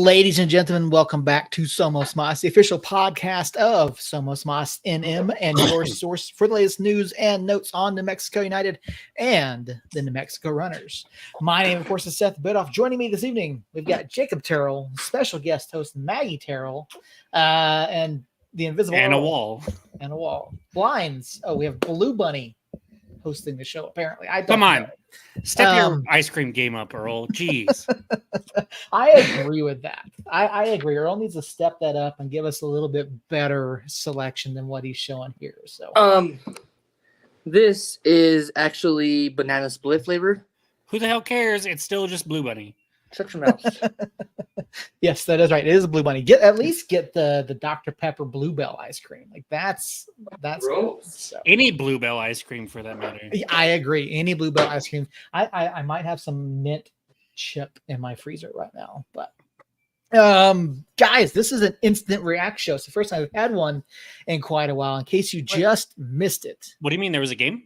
Ladies and gentlemen, welcome back to Somos Mas, the official podcast of Somos Mas NM and your source for the latest news and notes on New Mexico United and the New Mexico Runners. My name, of course, is Seth Bidoff. Joining me this evening, we've got Jacob Terrell, special guest host Maggie Terrell, and the Invisible and Earl. a wall. Blinds. Oh, we have Blue Bunny hosting the show, apparently. Come on. Step your ice cream game up, Earl. Jeez. I agree with that. I agree. Earl needs to step that up and give us a little bit better selection than what he's showing here. So this is actually banana split flavor. Who the hell cares? It's still just Blue Bunny. Shut your mouth. Yes, that is right. It is a Blue Bunny. At least get the Dr. Pepper Bluebell ice cream. Like that's cool. So. Any Bluebell ice cream for that matter. I agree. Any Bluebell ice cream. I might have some mint chip in my freezer right now, but guys, this is an instant react show. It's the first time we've had one in quite a while. In case you just missed it. What do you mean there was a game?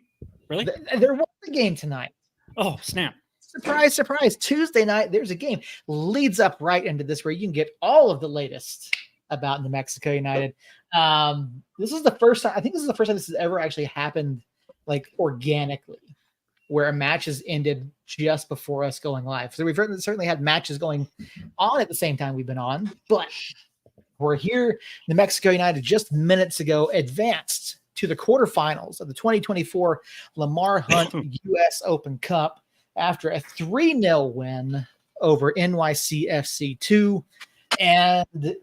Really? There was a game tonight. Oh, snap. Surprise, surprise. Tuesday night, there's a game. Leads up right into this where you can get all of the latest about New Mexico United. This is the first time, I think this is the first time this has ever actually happened like organically, where a match has ended just before us going live. So we've certainly had matches going on at the same time we've been on, but we're here. New Mexico United just minutes ago advanced to the quarterfinals of the 2024 Lamar Hunt U.S. Open Cup after a 3-0 win over NYCFC2. And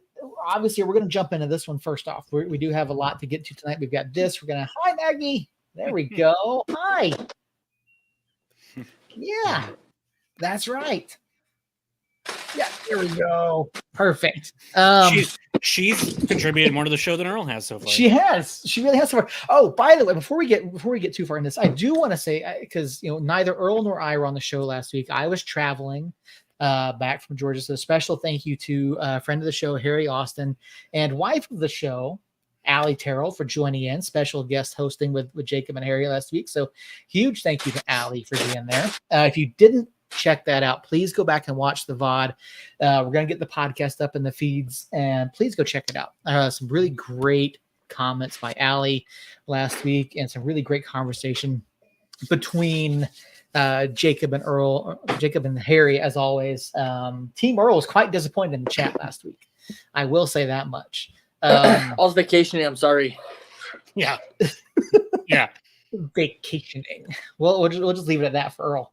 obviously, we're going to jump into this one first off. We do have a lot to get to tonight. We've got this. We're going to, hi, Maggie. There we go. Hi. Yeah, that's right. Yeah, there we go. Perfect. She's contributed more to the show than Earl has so far. She has. She really has so far. Oh, by the way, before we get too far in this, I do want to say, because neither Earl nor I were on the show last week. I was traveling back from Georgia. So a special thank you to a friend of the show, Harry Austin, and wife of the show, Allie Terrell, for joining in, special guest hosting with Jacob and Harry last week. So huge thank you to Allie for being there. If you didn't check that out, please go back and watch the VOD. We're going to get the podcast up in the feeds, and please go check it out. Some really great comments by Allie last week and some really great conversation between Jacob and Harry, as always. Team Earl was quite disappointed in the chat last week. I will say that much. I was vacationing. I'm sorry. Yeah. Yeah. Vacationing. Well, we'll just leave it at that for Earl.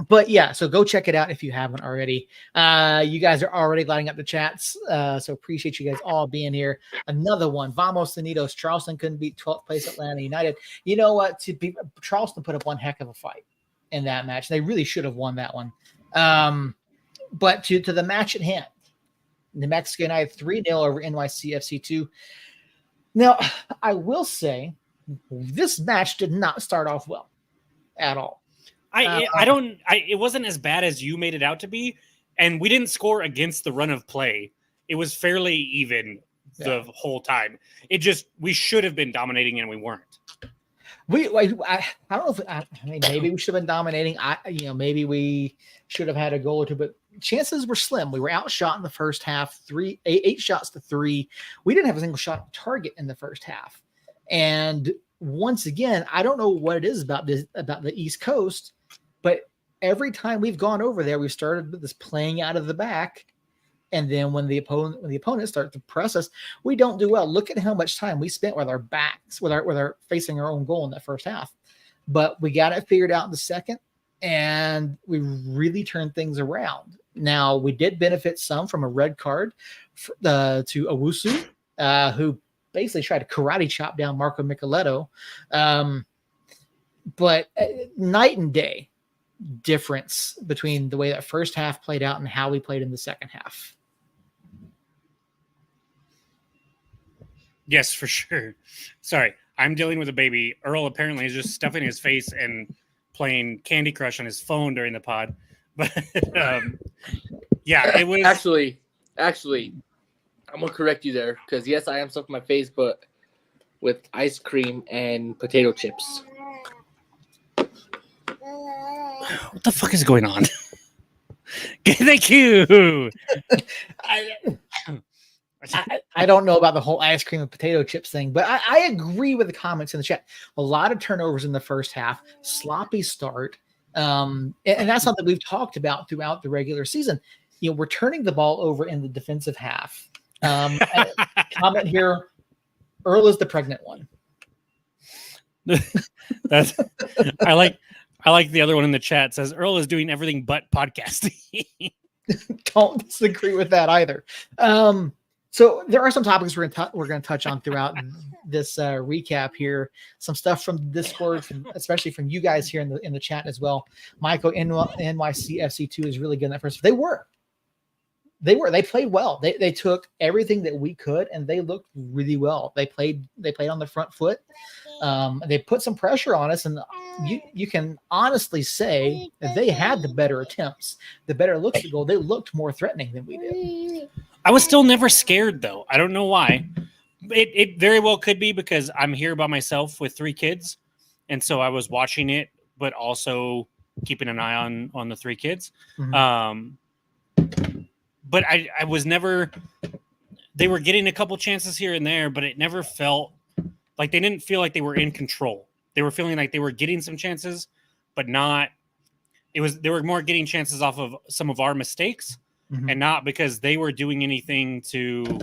But yeah, so go check it out if you haven't already. You guys are already lighting up the chats. So appreciate you guys all being here. Another one. Vamos Unidos. Charleston couldn't beat 12th place Atlanta United. You know what? Charleston put up one heck of a fight in that match. They really should have won that one. But to the match at hand. New Mexico United 3-0 over NYCFC2. Now, I will say this match did not start off well at all. It wasn't as bad as you made it out to be, and we didn't score against the run of play. It was fairly even the whole time. We should have been dominating and we weren't. I don't know if maybe we should have been dominating. Maybe we should have had a goal or two, but chances were slim. We were outshot in the first half, 8 shots to 3. We didn't have a single shot on target in the first half. And once again, I don't know what it is about the East Coast, but every time we've gone over there, we've started with this playing out of the back. And then when the opponent starts to press us, we don't do well. Look at how much time we spent with our backs, with our facing our own goal in that first half. But we got it figured out in the second, and we really turned things around. Now, we did benefit some from a red card to Owusu, who basically tried to karate chop down Marco Micheletto. But night and day difference between the way that first half played out and how we played in the second half. Yes, for sure. Sorry, I'm dealing with a baby. Earl apparently is just stuffing his face and playing Candy Crush on his phone during the pod. But yeah, it was actually. I'm gonna correct you there because yes, I am stuffing my face, but with ice cream and potato chips. What the fuck is going on? Thank you. I don't know about the whole ice cream and potato chips thing, but I agree with the comments in the chat. A lot of turnovers in the first half, sloppy start. And that's something we've talked about throughout the regular season. We're turning the ball over in the defensive half. Comment here, Earl is the pregnant one. That's I like the other one in the chat says Earl is doing everything but podcasting. Don't disagree with that either. So there are some topics we're going to touch on throughout this recap here. Some stuff from Discord, especially from you guys here in the chat as well. Michael, NYCFC2 is really good in that first. They played well. They took everything that we could, and they looked really well. They played on the front foot. They put some pressure on us, and you can honestly say that they had the better attempts, the better looks at goal. They looked more threatening than we did. I was still never scared, though. I don't know why. It very well could be because I'm here by myself with 3 kids, and so I was watching it, but also keeping an eye on the 3 kids. Mm-hmm. But I was never – they were getting a couple chances here and there, but it never felt – like they didn't feel like they were in control. They were feeling like they were getting some chances, but not – they were more getting chances off of some of our mistakes. Mm-hmm. And not because they were doing anything to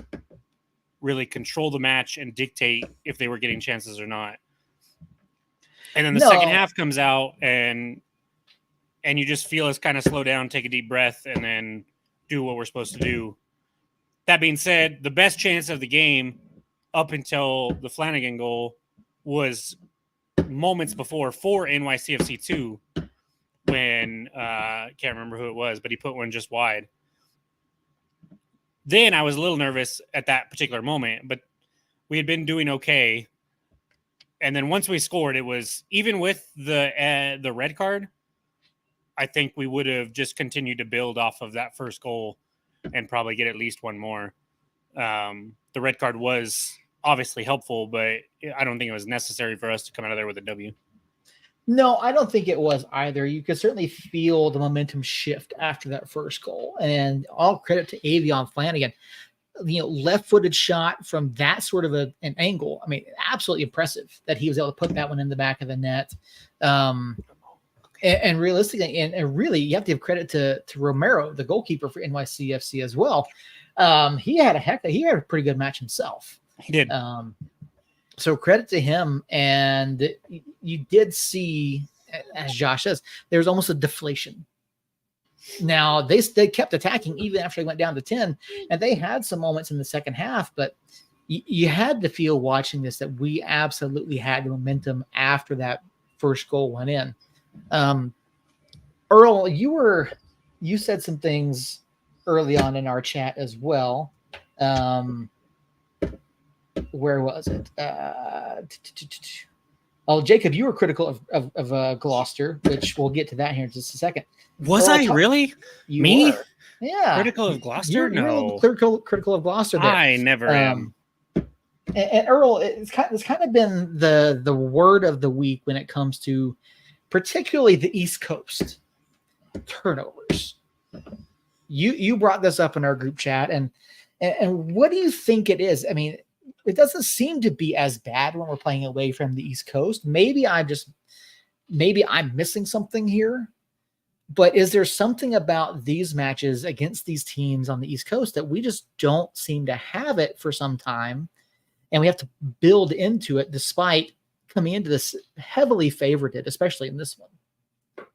really control the match and dictate if they were getting chances or not. And then the second half comes out and you just feel us kind of slow down, take a deep breath, and then do what we're supposed to do. That being said, the best chance of the game up until the Flanagan goal was moments before for NYCFC2 when can't remember who it was, but he put one just wide. Then I was a little nervous at that particular moment, but we had been doing okay. And then once we scored, it was even with the red card, I think we would have just continued to build off of that first goal and probably get at least one more. The red card was obviously helpful, but I don't think it was necessary for us to come out of there with a W. No, I don't think it was either. You could certainly feel the momentum shift after that first goal, and all credit to Avion Flanagan. Left-footed shot from that sort of an angle. I mean, absolutely impressive that he was able to put that one in the back of the net. And realistically, and really, you have to give credit to Romero, the goalkeeper for NYCFC as well. He had a pretty good match himself. He did. So credit to him. And you did see, as Josh says, there was almost a deflation. Now, they kept attacking even after they went down to 10, and they had some moments in the second half, but you had to feel watching this that we absolutely had the momentum after that first goal went in. Earl, you said some things early on in our chat as well. Where was it? Jacob, you were critical of Gloucester, which we'll get to that here in just a second. Was I really? Me? Were. Yeah. Critical of Gloucester? You're critical of Gloucester there. I never am. And Earl, it's kind of been the word of the week when it comes to particularly the East Coast turnovers. You brought this up in our group chat, and what do you think it is? I mean, it doesn't seem to be as bad when we're playing away from the East Coast. Maybe I'm missing something here, but is there something about these matches against these teams on the East Coast that we just don't seem to have it for some time, and we have to build into it despite coming into this heavily favorited, especially in this one?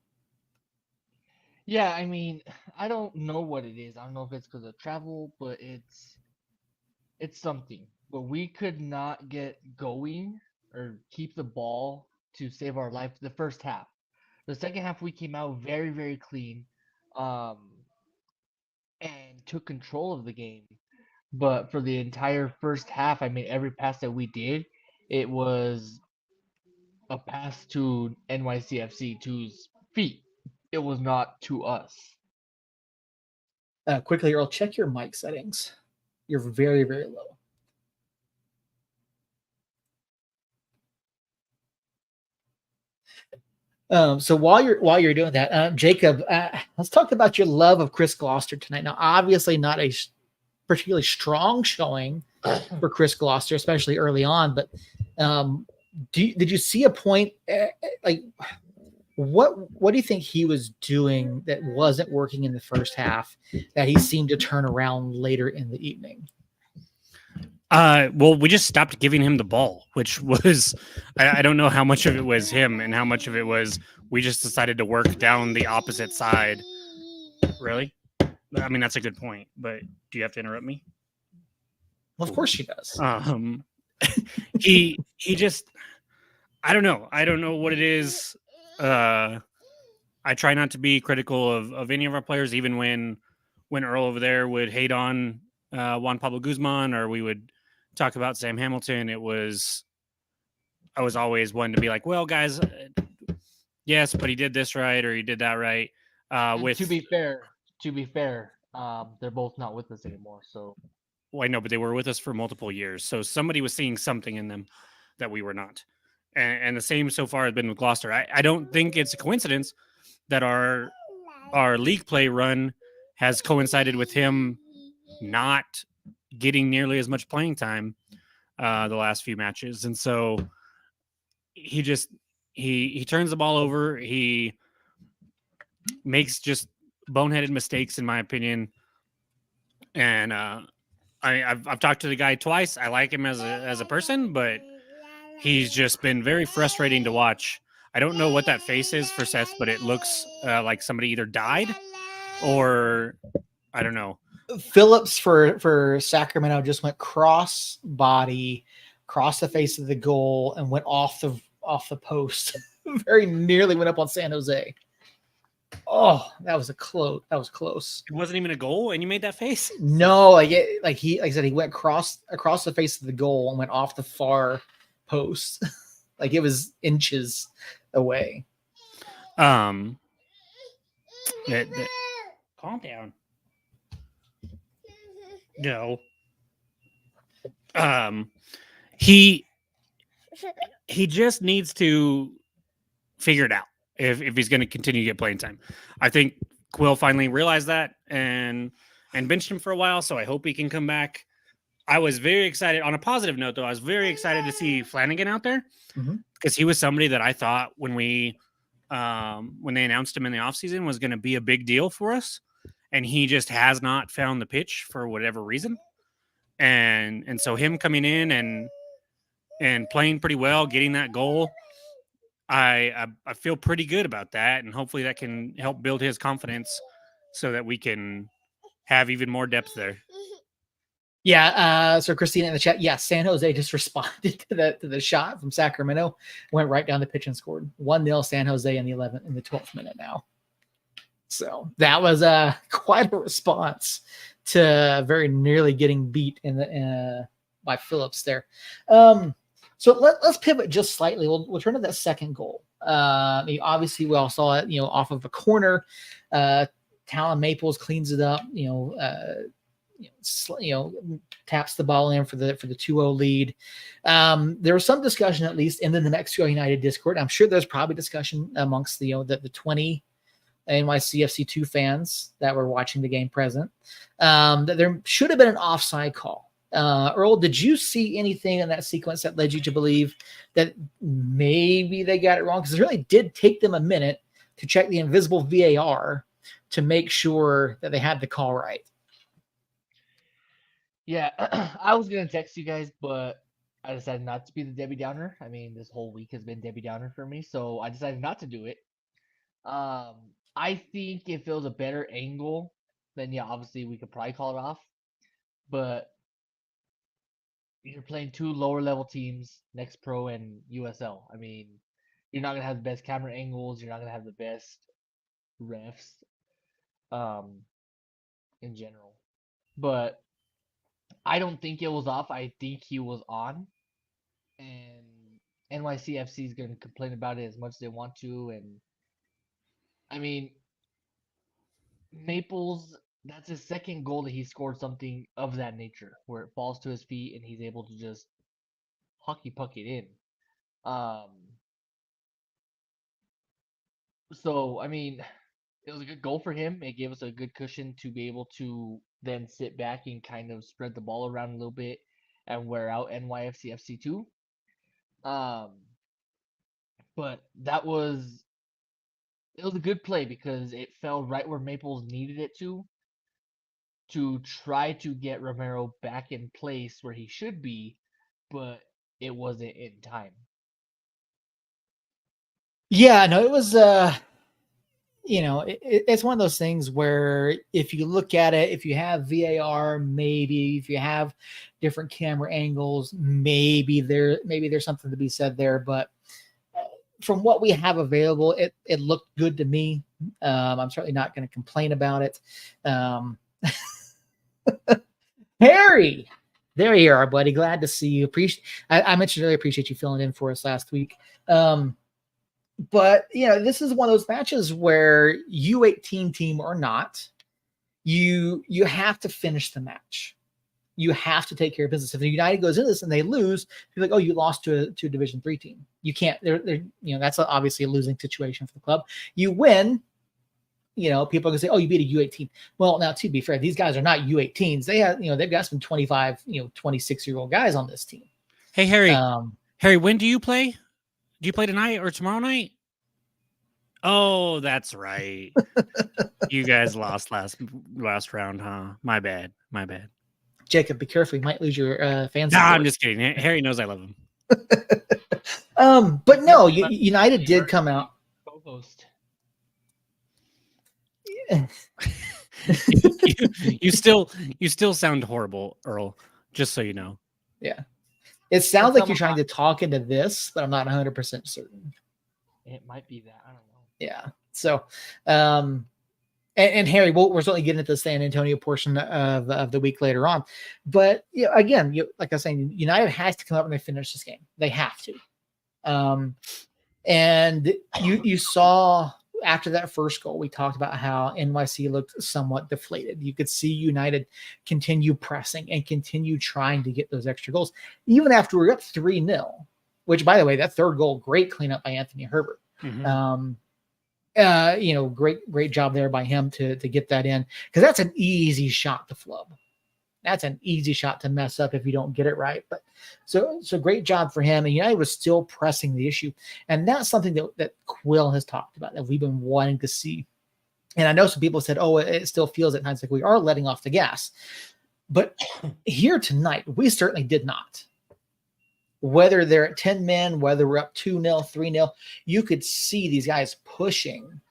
Yeah, I mean, I don't know what it is. I don't know if it's because of travel, but it's something. But we could not get going or keep the ball to save our life the first half. The second half, we came out very, very clean, and took control of the game. But for the entire first half, I mean, every pass that we did, it was a pass to NYCFC2's feet. It was not to us. Quickly, Earl, check your mic settings. You're very, very low. So while you're doing that, Jacob, let's talk about your love of Chris Gloucester tonight. Now, obviously, not a particularly strong showing for Chris Gloucester, especially early on. But did you see a point like what do you think he was doing that wasn't working in the first half that he seemed to turn around later in the evening? Well, we just stopped giving him the ball, which was I don't know how much of it was him and how much of it was we just decided to work down the opposite side. Really? I mean, that's a good point, but do you have to interrupt me? Well, of course she does. He just I don't know. I don't know what it is. I try not to be critical of any of our players, even when Earl over there would hate on Juan Pablo Guzman or we would talk about Sam Hamilton. I was always one to be like, well, guys, yes, but he did this right or he did that right. To be fair, they're both not with us anymore. So well, I know, but they were with us for multiple years, so somebody was seeing something in them that we were not. And the same so far has been with Gloucester. I don't think it's a coincidence that our league play run has coincided with him not getting nearly as much playing time the last few matches, and so he just he turns the ball over. He makes just boneheaded mistakes, in my opinion. And I've talked to the guy twice. I like him as a person, but he's just been very frustrating to watch. I don't know what that face is for Seth, but it looks like somebody either died or I don't know. Phillips for Sacramento just went cross body, cross the face of the goal, and went off the post. Very nearly went up on San Jose. Oh, that was close. That was close. It wasn't even a goal, and you made that face. No, like I said, he went across the face of the goal and went off the far post. Like it was inches away. Calm down. No. He just needs to figure it out if he's going to continue to get playing time. I think Quill finally realized that and benched him for a while, so I hope he can come back. I was very excited. On a positive note, though, I was very excited to see Flanagan out there because he was somebody that I thought when they announced him in the offseason was going to be a big deal for us, and he just has not found the pitch for whatever reason. And so him coming in and playing pretty well, getting that goal, I feel pretty good about that, and hopefully that can help build his confidence so that we can have even more depth there. Yeah. So Christina in the chat, yeah, San Jose just responded to the shot from Sacramento, went right down the pitch and scored 1-0 San Jose in the 12th minute now. So that was quite a response to very nearly getting beat by Phillips there. So let's pivot just slightly. We'll turn to that second goal. Obviously, we all saw it, off of a corner. Talon Maples cleans it up, taps the ball in for the 2-0 lead. There was some discussion, at least in the New Mexico United Discord. I'm sure there's probably discussion amongst the 20 NYCFC2 fans that were watching the game present, that there should have been an offside call. Earl, did you see anything in that sequence that led you to believe that maybe they got it wrong? Because it really did take them a minute to check the invisible VAR to make sure that they had the call right. Yeah, I was gonna text you guys, but I decided not to be the Debbie Downer. I mean, this whole week has been Debbie Downer for me, so I decided not to do it. I think if it was a better angle, then yeah, obviously we could probably call it off. But you're playing two lower level teams, Next Pro and USL. I mean, you're not gonna have the best camera angles. You're not gonna have the best refs, in general. But I don't think it was off. I think he was on, and NYCFC is gonna complain about it as much as they want to. And I mean, Maples, that's his second goal that he scored something of that nature, where it falls to his feet and he's able to just hockey puck it in. Um, So I mean, it was a good goal for him. It gave us a good cushion to be able to then sit back and kind of spread the ball around a little bit and wear out NYFC FC2. Um, but it was a good play because it fell right where Maples needed it to try to get Romero back in place where he should be, but it wasn't in time. Yeah, no, it was it's one of those things where if you look at it, if you have VAR, maybe if you have different camera angles, maybe there's something to be said there. But from what we have available, it looked good to me. I'm certainly not going to complain about it. Harry, there you are, buddy. Glad to see you. I mentioned earlier, appreciate you filling in for us last week. But this is one of those matches where U18 team or not, you have to finish the match. You have to take care of business. If the United goes into this and they lose, you're like, oh, you lost to a Division 3 team. You can't. That's obviously a losing situation for the club. You win. People are gonna say, oh, you beat a U18. Well, now to be fair, these guys are not U18s. They have, they've got some 25, 26-year-old guys on this team. Hey, Harry. Harry, when do you play? Do you play tonight or tomorrow night? Oh, that's right. You guys lost last round, huh? My bad. Jacob, be careful. You might lose your fans. Nah, I'm just kidding. Harry knows I love him. But no, United did come out. Co-host. you still sound horrible, Earl, just so you know. Yeah. It sounds like you're trying to talk into this, but I'm not 100% certain. It might be that. I don't know. Yeah. So, and Harry, we're certainly getting into the San Antonio portion of the week later on. But again, like I was saying, United has to come up and they finish this game. They have to. And you saw after that first goal, we talked about how NYC looked somewhat deflated. You could see United continue pressing and continue trying to get those extra goals, even after we were up 3-0, which, by the way, that third goal, great cleanup by Anthony Herbert. Mm-hmm. Great job there by him to get that in, because that's an easy shot to flub. That's an easy shot to mess up if you don't get it right. But so great job for him. And United was still pressing the issue. And that's something that Quill has talked about, that we've been wanting to see. And I know some people said, oh, it still feels at times like we are letting off the gas. But here tonight, we certainly did not. Whether they're at 10 men, whether we're up 2-0, 3-0, you could see these guys pushing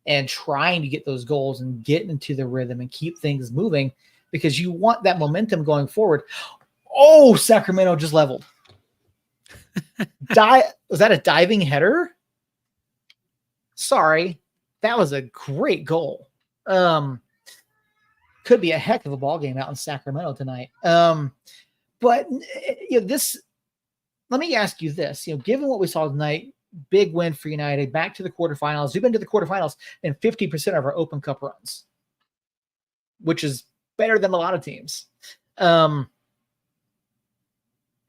and trying to get those goals and get into the rhythm and keep things moving, because you want that momentum going forward. Oh, Sacramento just leveled. Was that a diving header? Sorry. That was a great goal. Could be a heck of a ball game out in Sacramento tonight. But this, let me ask you this, given what we saw tonight, big win for United, back to the quarterfinals. We've been to the quarterfinals in 50% of our Open Cup runs, which is better than a lot of teams.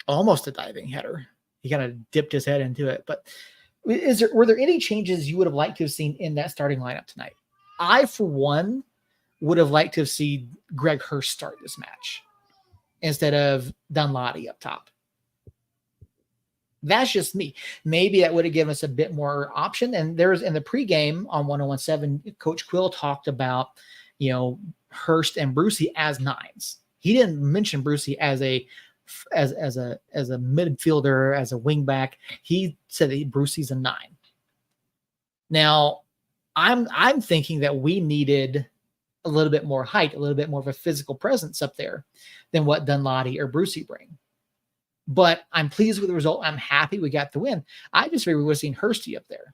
Almost a diving header. He kind of dipped his head into it. But were there any changes you would have liked to have seen in that starting lineup tonight? I, for one, would have liked to have seen Greg Hurst start this match instead of Dunloddy up top. That's just me. Maybe that would have given us a bit more option. And there's, in the pregame on 1017, Coach Quill talked about, Hurst and Brucey as nines. He didn't mention Brucey as a midfielder, as a wing back. He said that Brucey's a 9. Now, I'm thinking that we needed a little bit more height, a little bit more of a physical presence up there than what Dunloddy or Brucey bring. But I'm pleased with the result. I'm happy we got the win. I just figured we would have seen Hursty up there.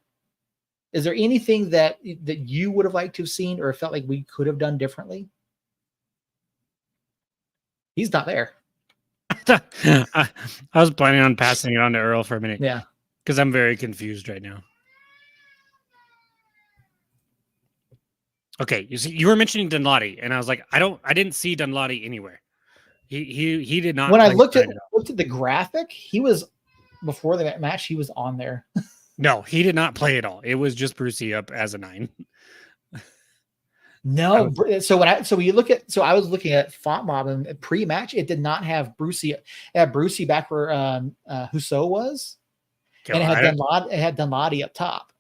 Is there anything that you would have liked to have seen or felt like we could have done differently? He's not there. I was planning on passing it on to Earl for a minute. Yeah. Because I'm very confused right now. Okay, you see, you were mentioning Dunloddy, and I was like, I didn't see Dunloddy anywhere. He did not. When I looked at the graphic, he was, before the match, he was on there. No, he did not play at all. It was just Brucey up as a 9. No, so when you look at, so I was looking at Font Mob and pre-match, it did not have Brucey. It had Brucey back where Husso was, and it had Dunladi up top.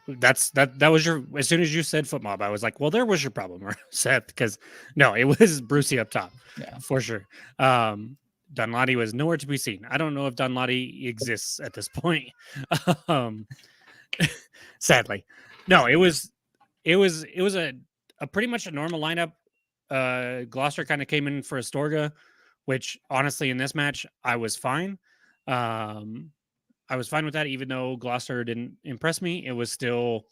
That was your, as soon as you said Foot Mob, I was like, well, there was your problem, Seth, because no, it was Brucey up top, for sure. Dunladi was nowhere to be seen. I don't know if Dunladi exists at this point. Sadly, no, it was a pretty much a normal lineup. Gloucester kind of came in for Astorga, which honestly in this match I was fine. I was fine with that, even though Gloucester didn't impress me. It was still,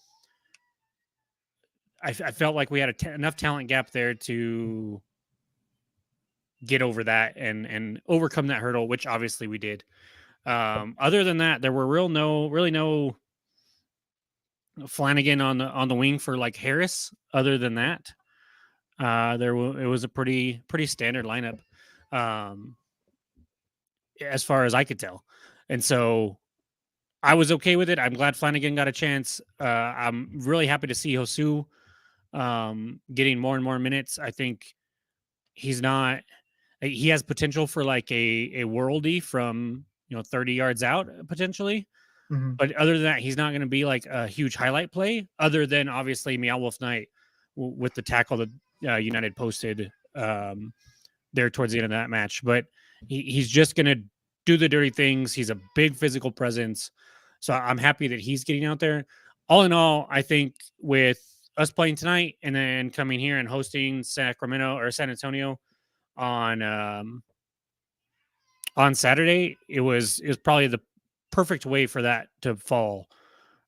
I felt like we had enough talent gap there to get over that and overcome that hurdle, which obviously we did. Other than that, there were really no Flanagan on the wing for like Harris. Other than that, it was a pretty standard lineup, as far as I could tell, and so I was okay with it. I'm glad Flanagan got a chance. I'm really happy to see Hosu getting more and more minutes. I think he has potential for like a worldie from 30 yards out potentially. Mm-hmm. But other than that, he's not going to be like a huge highlight play, other than obviously Meow Wolf Knight with the tackle that United posted there towards the end of that match. But he's just going to do the dirty things. He's a big physical presence. So I'm happy that he's getting out there. All in all, I think with us playing tonight and then coming here and hosting Sacramento or San Antonio on Saturday, it was probably the perfect way for that to fall,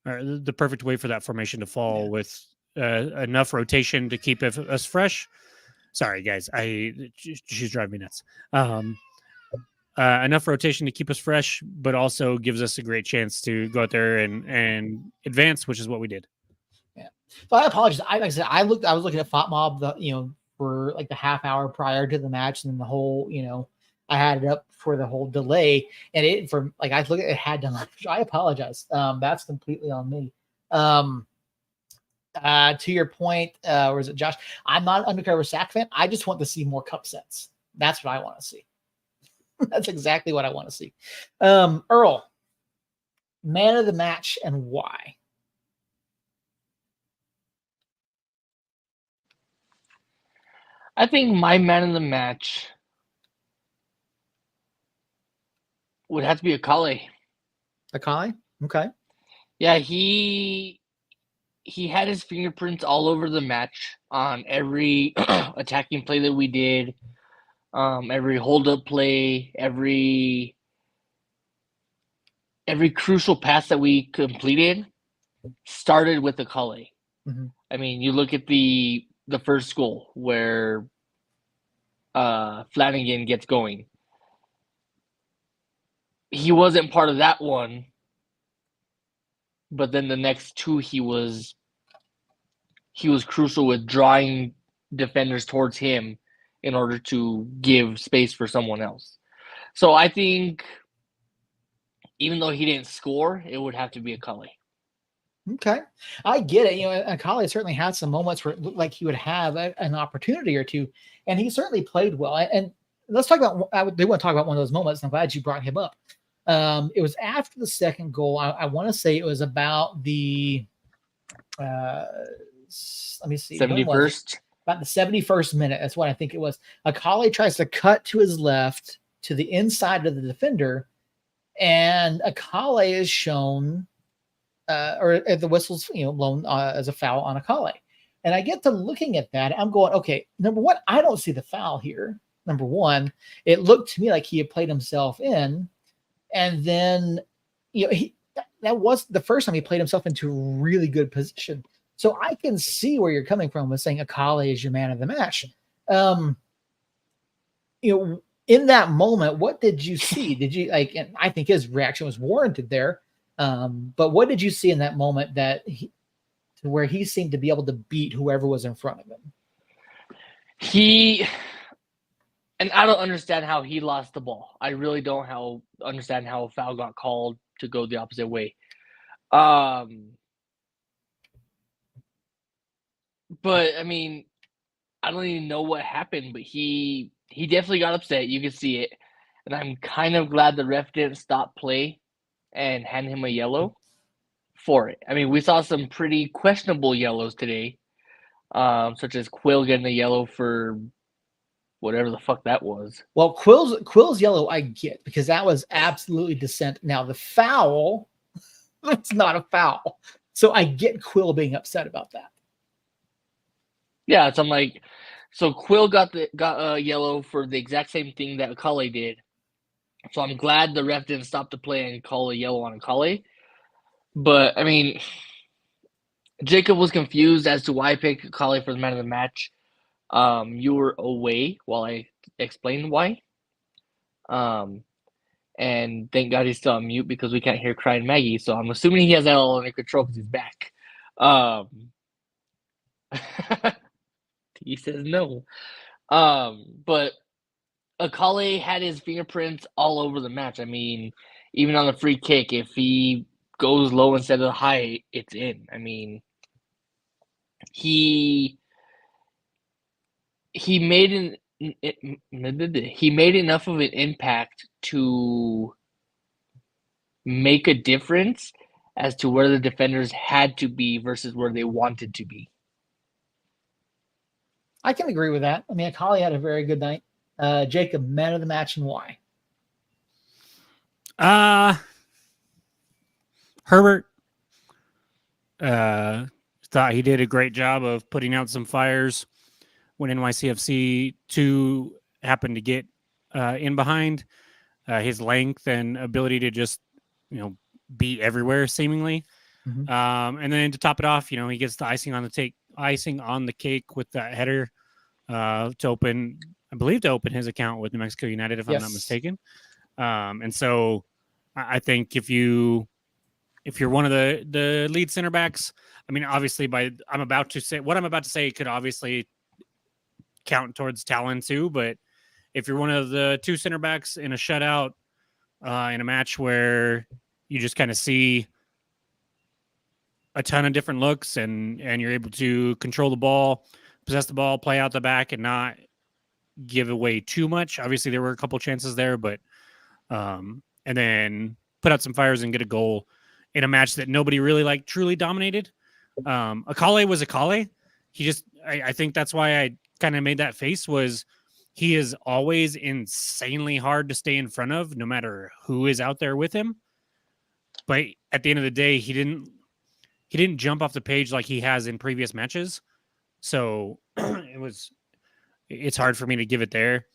or the perfect way for that formation to fall with enough rotation to keep us fresh. Sorry, guys, she's driving me nuts. Enough rotation to keep us fresh, but also gives us a great chance to go out there and advance, which is what we did. Yeah. So I apologize. Like I said, I was looking at Font Mob, for like the half hour prior to the match, and then the whole, I had it up for the whole delay, and I look at it had done. I apologize. That's completely on me. To your point, or is it Josh? I'm not an undercover Sac fan. I just want to see more cup sets. That's what I want to see. That's exactly what I want to see. Earl, man of the match and why? I think my man of the match would have to be Akale. Akale? Okay. Yeah, he had his fingerprints all over the match on every attacking play that we did, every hold-up play, every crucial pass that we completed started with Akale. Mm-hmm. I mean, you look at the first goal where Flanagan gets going. He wasn't part of that one, but then the next two he was crucial with drawing defenders towards him in order to give space for someone else. So I think even though he didn't score, it would have to be Akale. Okay. I get it. Akale certainly had some moments where it looked like he would have an opportunity or two, and he certainly played well. And let's talk about, I do want to talk about one of those moments, and I'm glad you brought him up. It was after the second goal. I want to say it was about the, let me see. 71st? About the 71st minute. That's what I think it was. Akale tries to cut to his left to the inside of the defender, and Akale is shown, or the whistle's blown as a foul on Akale. And I get to looking at that. I'm going, okay, number one, I don't see the foul here. Number one, it looked to me like he had played himself in. And then, that was the first time he played himself into a really good position. So I can see where you're coming from with saying Akale is your man of the match. In that moment, what did you see? Did you and I think his reaction was warranted there. But what did you see in that moment where he seemed to be able to beat whoever was in front of him? And I don't understand how he lost the ball. I really don't understand how a foul got called to go the opposite way. But I mean, I don't even know what happened, but he definitely got upset. You can see it, and I'm kind of glad the ref didn't stop play and hand him a yellow for it. I mean, we saw some pretty questionable yellows today, such as Quill getting a yellow for whatever the fuck that was. Well, Quill's yellow I get because that was absolutely dissent. Now the foul, that's not a foul. So I get Quill being upset about that. Yeah, so I'm like, so Quill got a yellow for the exact same thing that Akale did. So I'm glad the ref didn't stop the play and call a yellow on Akale. But I mean, Jacob was confused as to why I picked Akale for the man of the match. You were away while I explained why. And thank God he's still on mute because we can't hear crying Maggie. So I'm assuming he has that all under control because he's back. He says no. But Akale had his fingerprints all over the match. I mean, even on the free kick, if he goes low instead of high, it's in. I mean, he made enough of an impact to make a difference as to where the defenders had to be versus where they wanted to be. I can agree with that. I mean, Akali had a very good night. Jacob, man of the match, and why? Herbert thought he did a great job of putting out some fires when NYCFC 2 happened to get in behind. His length and ability to just, be everywhere seemingly. Mhm. And then to top it off, he gets the icing on the cake with that header to open his account with New Mexico United, if I'm not Yes. mistaken. And so I think if you're one of the lead center backs, I mean, obviously what I'm about to say could obviously count towards talent too, but if you're one of the two center backs in a shutout, in a match where you just kind of see a ton of different looks and you're able to control the ball, possess the ball, play out the back, and not give away too much. Obviously, there were a couple chances there, but and then put out some fires and get a goal in a match that nobody really truly dominated. Akale was Akale. He just, I think that's why I kind of made that face, was he is always insanely hard to stay in front of, no matter who is out there with him. But at the end of the day, he didn't jump off the page like he has in previous matches. So it's hard for me to give it there.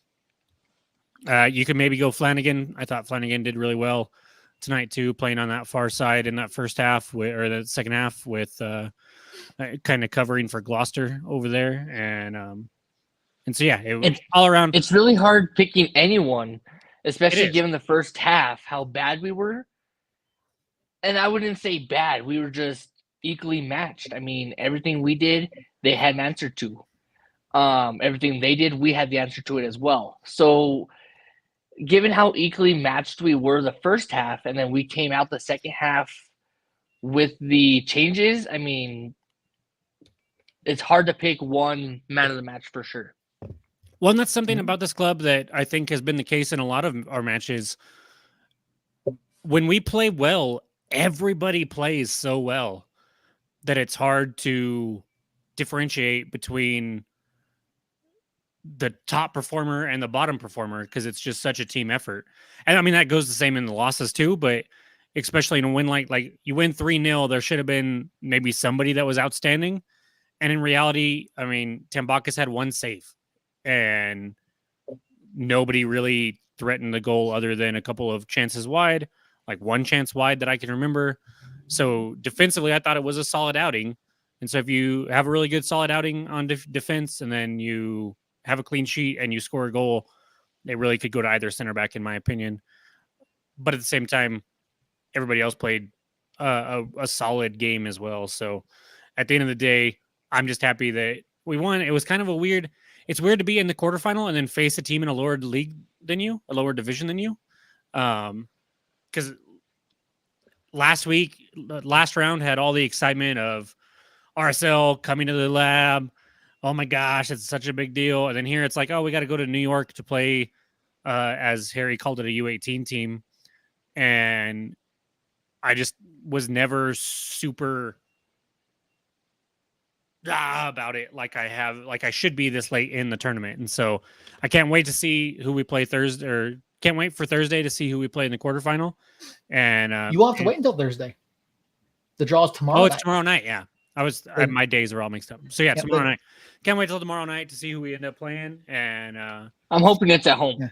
You could maybe go Flanagan. I thought Flanagan did really well tonight too, playing on that far side in that first half or the second half with kind of covering for Gloucester over there. And so, yeah, It's all around. It's really hard picking anyone, especially is. given the first half, how bad we were. And I wouldn't say bad. We were just equally matched. I mean, everything we did, they had an answer to. Everything they did, we had the answer to it as well. So, given how equally matched we were the first half, and then we came out the second half with the changes, I mean, it's hard to pick one man of the match for sure. Well, and that's something about this club that I think has been the case in a lot of our matches. When we play well, everybody plays so well that it's hard to differentiate between the top performer and the bottom performer, because it's just such a team effort. And I mean, that goes the same in the losses too, but especially in a win like you win 3-0, there should have been maybe somebody that was outstanding. And in reality, I mean, Tambakis had one save and nobody really threatened the goal other than a couple of chances wide, like one chance wide that I can remember. So defensively, I thought it was a solid outing. And so if you have a really good solid outing on defense and then you have a clean sheet and you score a goal, they really could go to either center back, in my opinion. But at the same time, everybody else played a solid game as well. So at the end of the day, I'm just happy that we won. It was kind of it's weird to be in the quarterfinal and then face a team in a lower league than you, a lower division than you. Because last round had all the excitement of RSL coming to the lab. Oh my gosh, it's such a big deal. And then here it's like, oh, we got to go to New York to play, as Harry called it, a U18 team. And I just was never super about it like I should be this late in the tournament. And so I can't wait to see who we play Thursday, or can't wait for Thursday to see who we play in the quarterfinal. And You won't have to wait until Thursday. The draw's tomorrow. It's tomorrow night. Yeah. My days are all mixed up. So yeah, tomorrow night. Can't wait till tomorrow night to see who we end up playing. And I'm hoping it's at home. Yeah.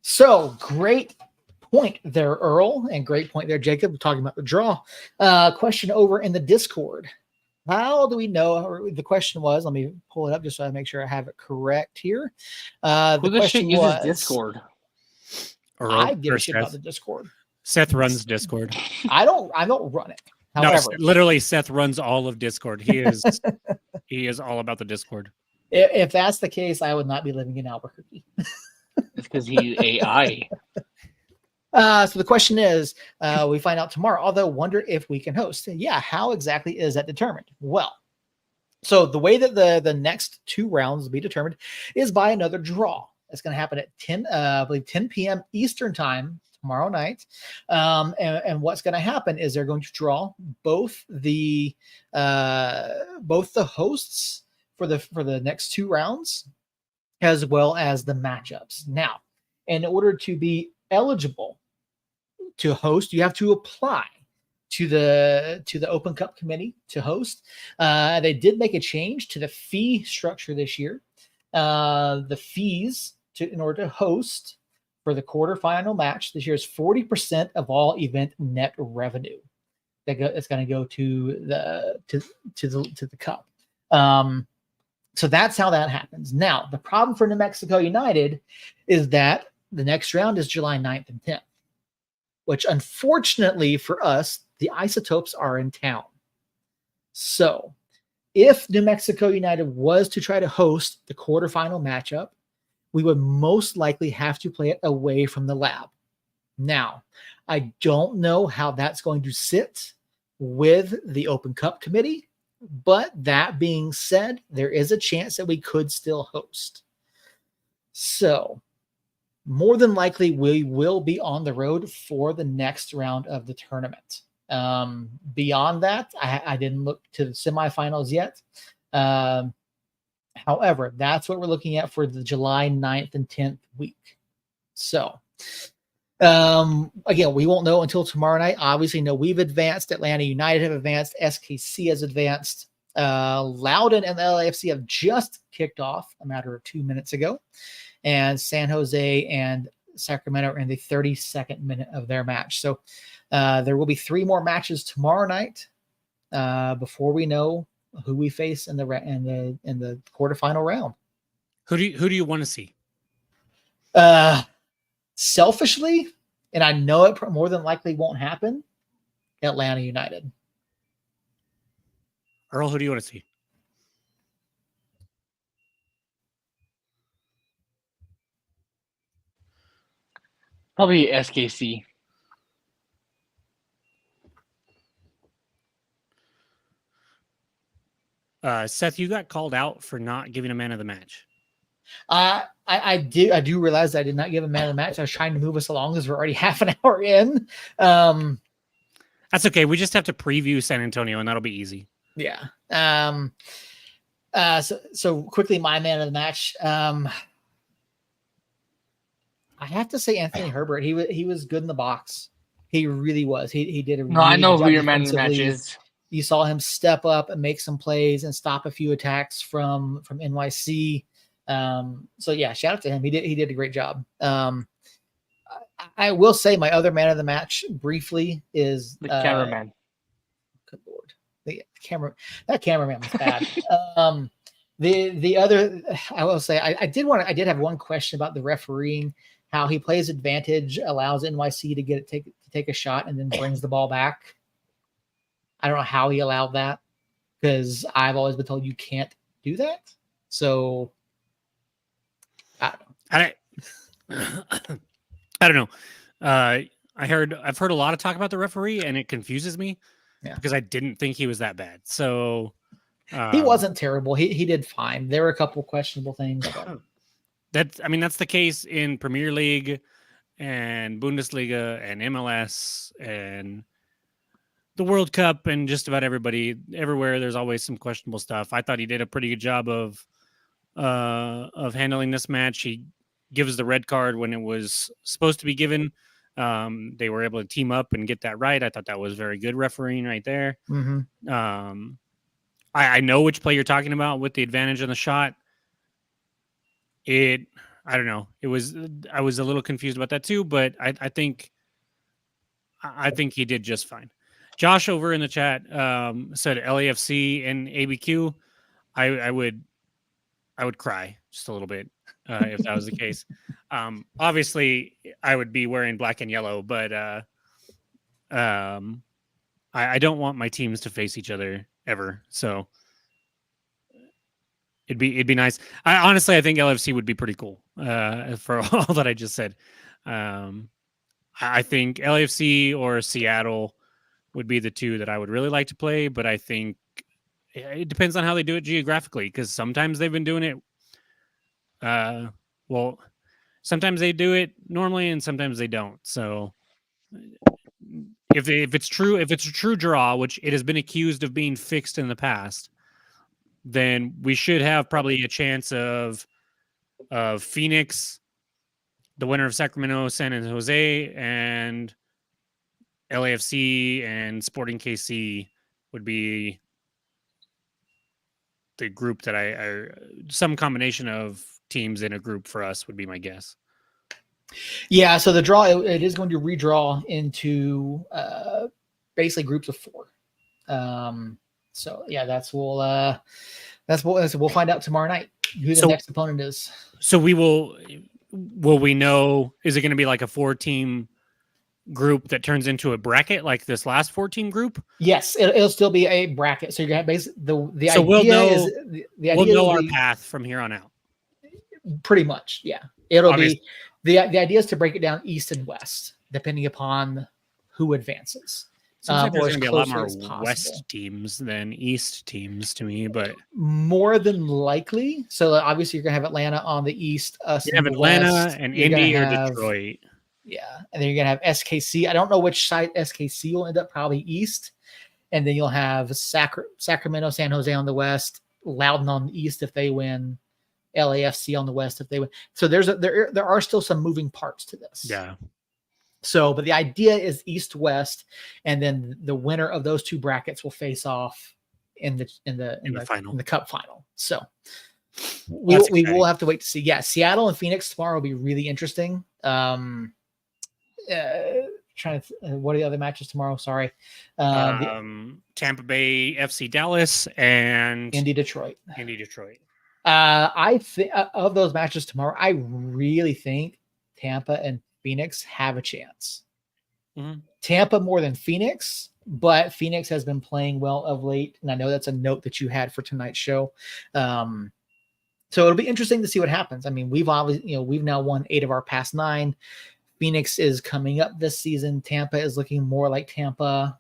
So great point there, Earl, and great point there, Jacob, talking about the draw. Question over in the Discord. How do we know? Or the question was, let me pull it up just so I make sure I have it correct here. Who the shit uses Discord? Earl, I give a shit about the Discord. Seth runs Discord. I don't run it. However, no, literally, Seth runs all of Discord. He is all about the Discord. If that's the case, I would not be living in Albuquerque. It's because he's AI. So the question is, we find out tomorrow, although wonder if we can host. Yeah, how exactly is that determined? Well, so the way that the next 2 rounds will be determined is by another draw. It's going to happen at 10 p.m. Eastern time tomorrow night. And what's going to happen is they're going to draw both the hosts for the next 2 rounds, as well as the matchups. Now, in order to be eligible to host, you have to apply to the Open Cup committee to host. They did make a change to the fee structure this year. The fees in order to host for the quarterfinal match this year is 40% of all event net revenue. It's going to go to the cup. So that's how that happens. Now, the problem for New Mexico United is that the next round is July 9th and 10th, which unfortunately for us, the Isotopes are in town. So if New Mexico United was to try to host the quarterfinal matchup, we would most likely have to play it away from the lab. Now, I don't know how that's going to sit with the Open Cup committee, but that being said, there is a chance that we could still host. So more than likely, we will be on the road for the next round of the tournament. Beyond that, I didn't look to the semifinals yet. However, that's what we're looking at for the July 9th and 10th week. So, again, we won't know until tomorrow night. Obviously, we've advanced. Atlanta United have advanced. SKC has advanced. Loudoun and the LAFC have just kicked off a matter of 2 minutes ago. And San Jose and Sacramento are in the 32nd minute of their match. So there will be 3 more matches tomorrow night before we know who we face in the quarterfinal round. Who do you want to see? Selfishly, and I know it more than likely won't happen, Atlanta United. Earl, who do you want to see? Probably SKC. Seth, you got called out for not giving a man of the match. I do realize that I did not give a man of the match. I was trying to move us along as we're already half an hour in. That's okay. We just have to preview San Antonio, and that'll be easy. Yeah. So quickly, my man of the match. I have to say Anthony Herbert. He was good in the box. He really was. He did a really I know good who job your man of the match defensively. is. You saw him step up and make some plays and stop a few attacks from NYC. So yeah, shout out to him. He did a great job. I will say my other man of the match briefly is The cameraman. Good Lord. That cameraman was bad. The other, I will say, I did have one question about the refereeing, how he plays advantage, allows NYC to take a shot and then brings the ball back. I don't know how he allowed that, because I've always been told you can't do that. So I don't know. I don't know. I've heard a lot of talk about the referee, and it confuses me because I didn't think he was that bad. So he wasn't terrible. He did fine. There were a couple questionable things, but that's the case in Premier League and Bundesliga and MLS and the World Cup and just about everywhere. There's always some questionable stuff. I thought he did a pretty good job of handling this match. He gives the red card when it was supposed to be given. They were able to team up and get that right. I thought that was very good refereeing right there. I know which play you're talking about with the advantage on the shot. I don't know. I was a little confused about that too, but I think he did just fine. Josh over in the chat said LAFC and ABQ. I would cry just a little bit if that was the case. Obviously, I would be wearing black and yellow, but I don't want my teams to face each other ever. So it'd be nice. I think LFC would be pretty cool for all that I just said. I think LAFC or Seattle would be the two that I would really like to play, but I think it depends on how they do it geographically, because sometimes they've been doing it. Sometimes they do it normally, and sometimes they don't. So if it's a true draw, which it has been accused of being fixed in the past, then we should have probably a chance of Phoenix, the winner of Sacramento, San Jose, and LAFC and Sporting KC would be the group that some combination of teams in a group for us would be my guess. Yeah, so the draw, it is going to redraw into basically groups of 4. So yeah, we'll find out tomorrow night who the next opponent is. So will we know, is it going to be like a 4-team group that turns into a bracket like this last 4-team group? Yes, it'll still be a bracket. So you're going to basically the so idea we'll know our path from here on out. Pretty much, yeah. It'll be the idea is to break it down east and west, depending upon who advances. Seems there's going to be a lot more west teams than east teams to me, but more than likely. So obviously, you're going to have Atlanta on the east. You have Atlanta and Indy or Detroit. Yeah, and then you're going to have SKC. I don't know which side SKC will end up. Probably east, and then you'll have Sacramento, San Jose on the west, Loudoun on the east if they win. LAFC on the west if they would. So there are still some moving parts to this. Yeah. So, but the idea is east-west, and then the winner of those 2 brackets will face off in the final, in the cup final. So we will have to wait to see. Yeah, Seattle and Phoenix tomorrow will be really interesting. What are the other matches tomorrow? Sorry. Tampa Bay FC Dallas and Indy Detroit. I think of those matches tomorrow, I really think Tampa and Phoenix have a chance. Mm-hmm. Tampa more than Phoenix, but Phoenix has been playing well of late, and I know that's a note that you had for tonight's show. So it'll be interesting to see what happens. I mean, we've now won 8 of our past 9. Phoenix is coming up this season. Tampa is looking more like Tampa.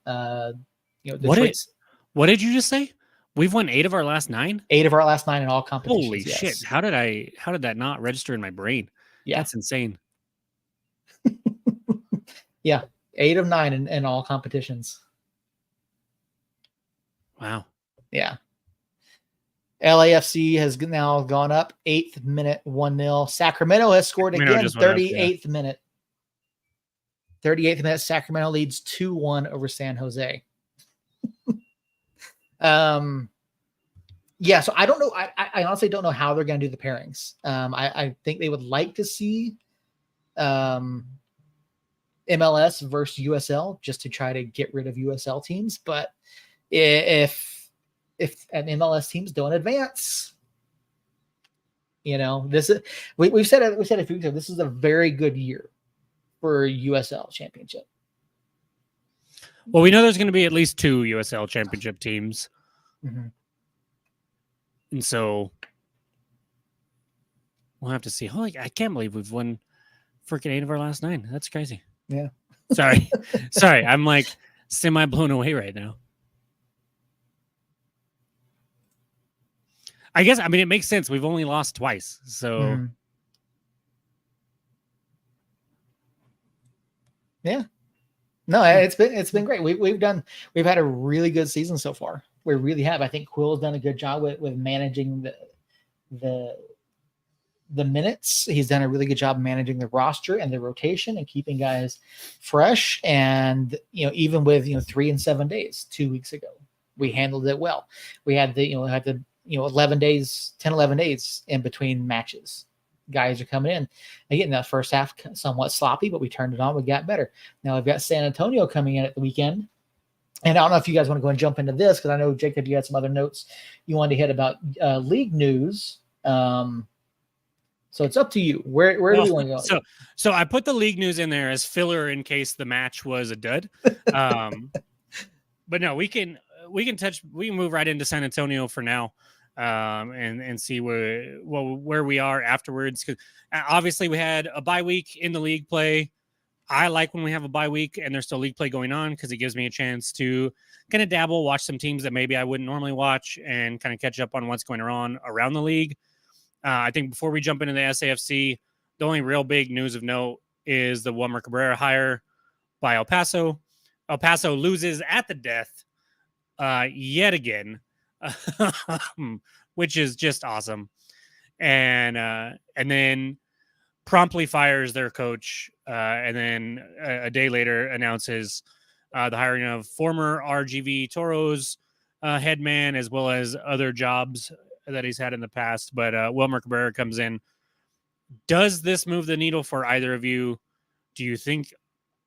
What did you just say? We've won 8 of our last 9? 8 of our last 9 in all competitions. Holy shit. How did that not register in my brain? Yeah. That's insane. Yeah. 8 of 9 in all competitions. Wow. Yeah. LAFC has now gone up 8th minute 1-0. Sacramento has scored again 38th minute. 38th minute, Sacramento leads 2-1 over San Jose. Yeah, so I don't know. I honestly don't know how they're going to do the pairings. I think they would like to see MLS versus USL just to try to get rid of USL teams. But if an MLS teams don't advance, this is we've said it a few times. This is a very good year for USL championship. Well, we know there's going to be at least 2 USL championship teams. Mm-hmm. And so we'll have to see. Holy, I can't believe we've won freaking 8 of our last 9. That's crazy. Yeah. Sorry. I'm like semi blown away right now. I guess, I mean, it makes sense. We've only lost twice. So, Mhm. Yeah. No, it's been great. We've had a really good season so far. We really have. I think Quill's done a good job with managing the the minutes. He's done a really good job managing the roster and the rotation and keeping guys fresh. And even with 3 and 7 days 2 weeks ago, we handled it well. We had the 11 days, 10, 11 days in between matches. Guys are coming in again. That first half somewhat sloppy, but we turned it on. We got better. Now we've got San Antonio coming in at the weekend. And I don't know if you guys want to go and jump into this, because I know, Jacob, you had some other notes you wanted to hit about league news. So it's up to you. Where do we want to go? So I put the league news in there as filler in case the match was a dud. But no, we can move right into San Antonio for now, and see where we are afterwards. Because obviously we had a bye week in the league play. I like when we have a bye week and there's still league play going on, because it gives me a chance to kind of dabble, watch some teams that maybe I wouldn't normally watch, and kind of catch up on what's going on around the league. I think before we jump into the SAFC, the only real big news of note is the Wilmer Cabrera hire by El Paso. El Paso loses at the death yet again, which is just awesome. And then promptly fires their coach, and then a day later announces the hiring of former RGV Toros headman, as well as other jobs that he's had in the past. But Wilmer Cabrera comes in. Does this move the needle for either of you? Do you think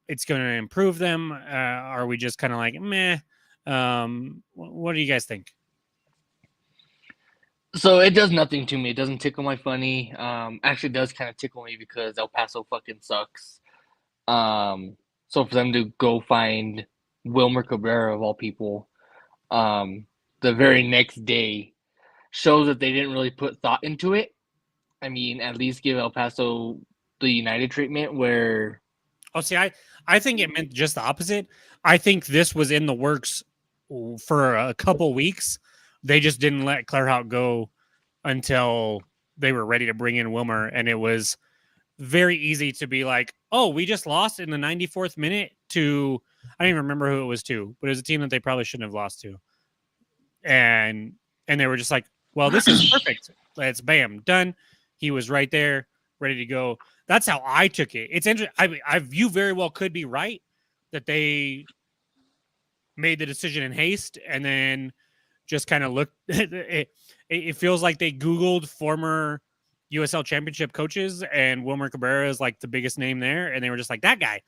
it's going to improve them? Are we just kind of like, meh? What do you guys think? So it does nothing to me. It doesn't tickle my funny. Actually does kind of tickle me because El Paso fucking sucks. So for them to go find Wilmer Cabrera of all people, the very next day shows that they didn't really put thought into it. I mean, at least give El Paso the United treatment where. Oh, see, I think it meant just the opposite. I think this was in the works for a couple weeks. They just didn't let Claerhaut go until they were ready to bring in Wilmer. And it was very easy to be like, oh, we just lost in the 94th minute to, I don't even remember who it was to, but it was a team that they probably shouldn't have lost to. And they were just like, well, this is perfect. Let's bam, done. He was right there, ready to go. That's how I took it. It's interesting. You very well could be right that they made the decision in haste and then just kind of looked. It feels like they Googled former USL Championship coaches, and Wilmer Cabrera is like the biggest name there, and they were just like, that guy.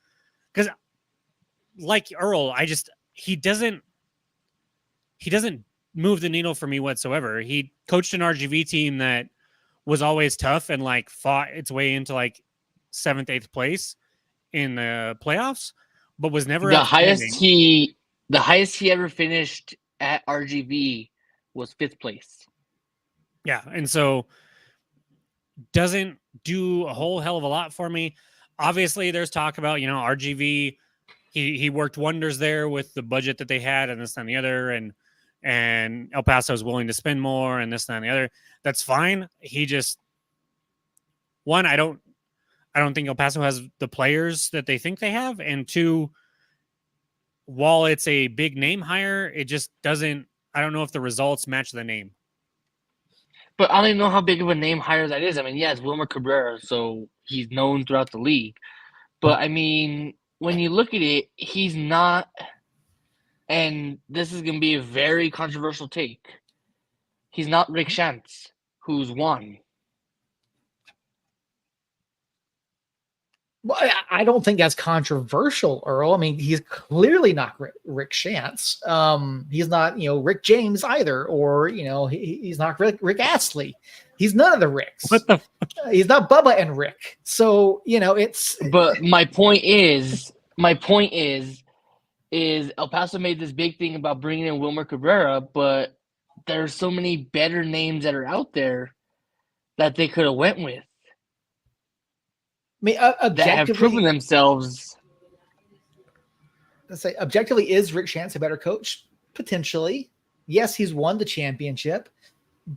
Because like Earl, he doesn't move the needle for me whatsoever. He coached an RGV team that was always tough and like fought its way into like 7th, 8th place in the playoffs, but was never the highest he ever finished at RGV was 5th place. Yeah, and so doesn't do a whole hell of a lot for me. Obviously, there's talk about, RGV. He worked wonders there with the budget that they had, and this and the other, and El Paso is willing to spend more, and this and the other. That's fine. He just, one, I don't think El Paso has the players that they think they have, and two, while it's a big name hire, it just doesn't. I don't know if the results match the name. But I don't even know how big of a name hire that is. I mean, yeah, it's Wilmer Cabrera, so he's known throughout the league. But I mean, when you look at it, he's not. And this is going to be a very controversial take. He's not Rick Shantz, who's won. Well, I don't think that's controversial, Earl. I mean, he's clearly not Rick Shantz. He's not, Rick James either, or he's not Rick Astley. He's none of the Ricks. What the? He's not Bubba and Rick. So it's. But my point is, El Paso made this big thing about bringing in Wilmer Cabrera, but there's so many better names that are out there that they could have went with. I mean, that have proven themselves. let's say objectively, is Rick Chance a better coach? Potentially. Yes, he's won the championship,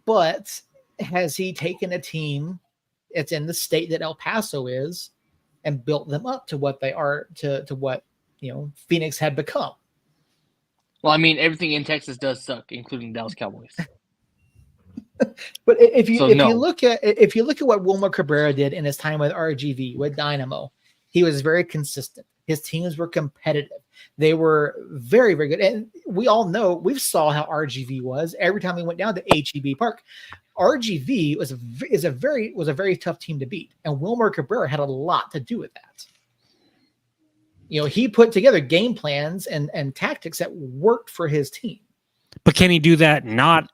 but has he taken a team that's in the state that El Paso is and built them up to what they are, to what, Phoenix had become? Well, I mean, everything in Texas does suck, including Dallas Cowboys. But if you So, if no. you look at what Wilmer Cabrera did in his time with RGV, with Dynamo, he was very consistent. His teams were competitive. They were very, very good. And we all know, we saw how RGV was every time we went down to HEB Park. RGV was a very tough team to beat, and Wilmer Cabrera had a lot to do with that. He put together game plans and tactics that worked for his team. But can he do that not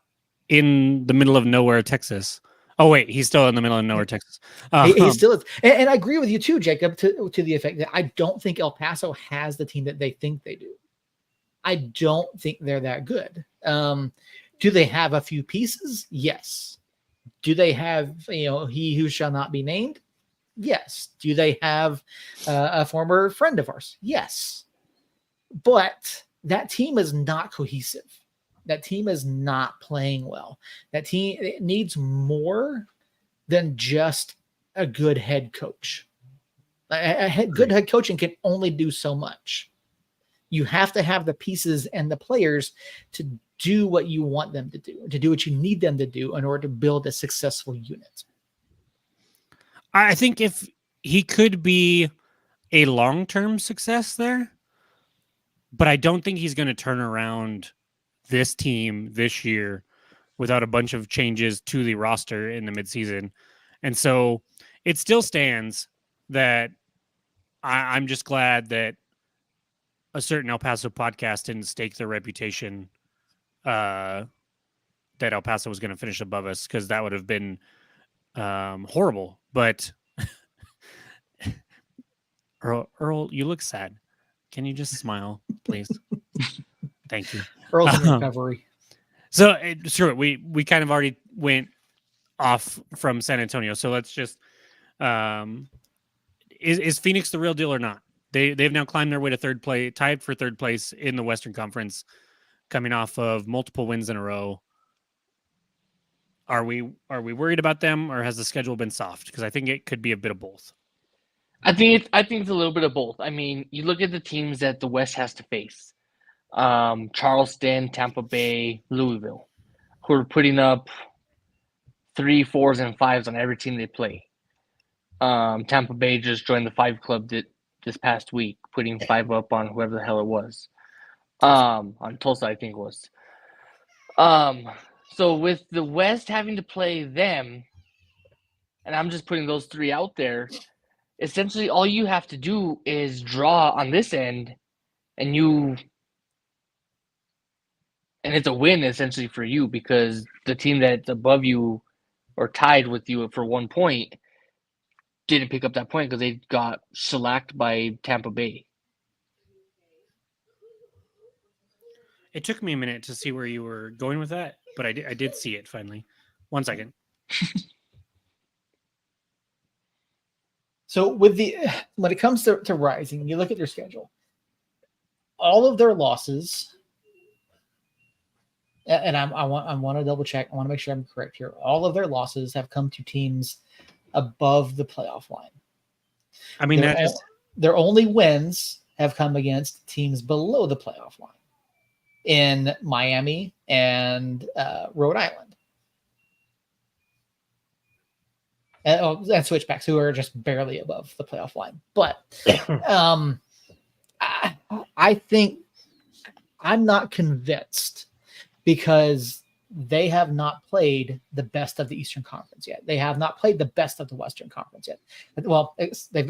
in the middle of nowhere, Texas? Oh, wait, he's still in the middle of nowhere, Texas. He still is. And I agree with you too, Jacob, to the effect that I don't think El Paso has the team that they think they do. I don't think they're that good. Do they have a few pieces? Yes. Do they have, he who shall not be named? Yes. Do they have a former friend of ours? Yes. But that team is not cohesive. That team is not playing well. That team, it needs more than just a good head coach. Good head coaching can only do so much. You have to have the pieces and the players to do what you want them to do what you need them to do in order to build a successful unit. I think if he could be a long-term success there, but I don't think he's going to turn around this team this year without a bunch of changes to the roster in the midseason. And so it still stands that I'm just glad that a certain El Paso podcast didn't stake their reputation that El Paso was going to finish above us, because that would have been horrible. But Earl, you look sad. Can you just smile, please? Thank you. Earl's in recovery. So sure, we kind of already went off from San Antonio. So let's just is Phoenix the real deal or not? They've now climbed their way to third place, tied for third place in the Western Conference, coming off of multiple wins in a row. Are we worried about them, or has the schedule been soft? Because I think it could be a bit of both. I think it's a little bit of both. I mean, you look at the teams that the West has to face. Charleston, Tampa Bay, Louisville, who are putting up 3, 4s, and 5s on every team they play. Tampa Bay just joined the 5 club this past week, putting 5 up on whoever the hell it was. On Tulsa, I think it was. So with the West having to play them, and I'm just putting those 3 out there, essentially all you have to do is draw on this end, and it's a win essentially for you, because the team that's above you or tied with you for 1 point didn't pick up that point because they got shellacked by Tampa Bay. It took me a minute to see where you were going with that, but I did see it finally. 1 second. So when it comes to Rising, you look at their schedule. All of their losses, and I want to double check. I want to make sure I'm correct here. All of their losses have come to teams above the playoff line. I mean, their only wins have come against teams below the playoff line in Miami and Rhode Island. And Switchbacks, who are just barely above the playoff line. But I think I'm not convinced, because they have not played the best of the Eastern Conference yet. They have not played the best of the Western Conference yet. Well, they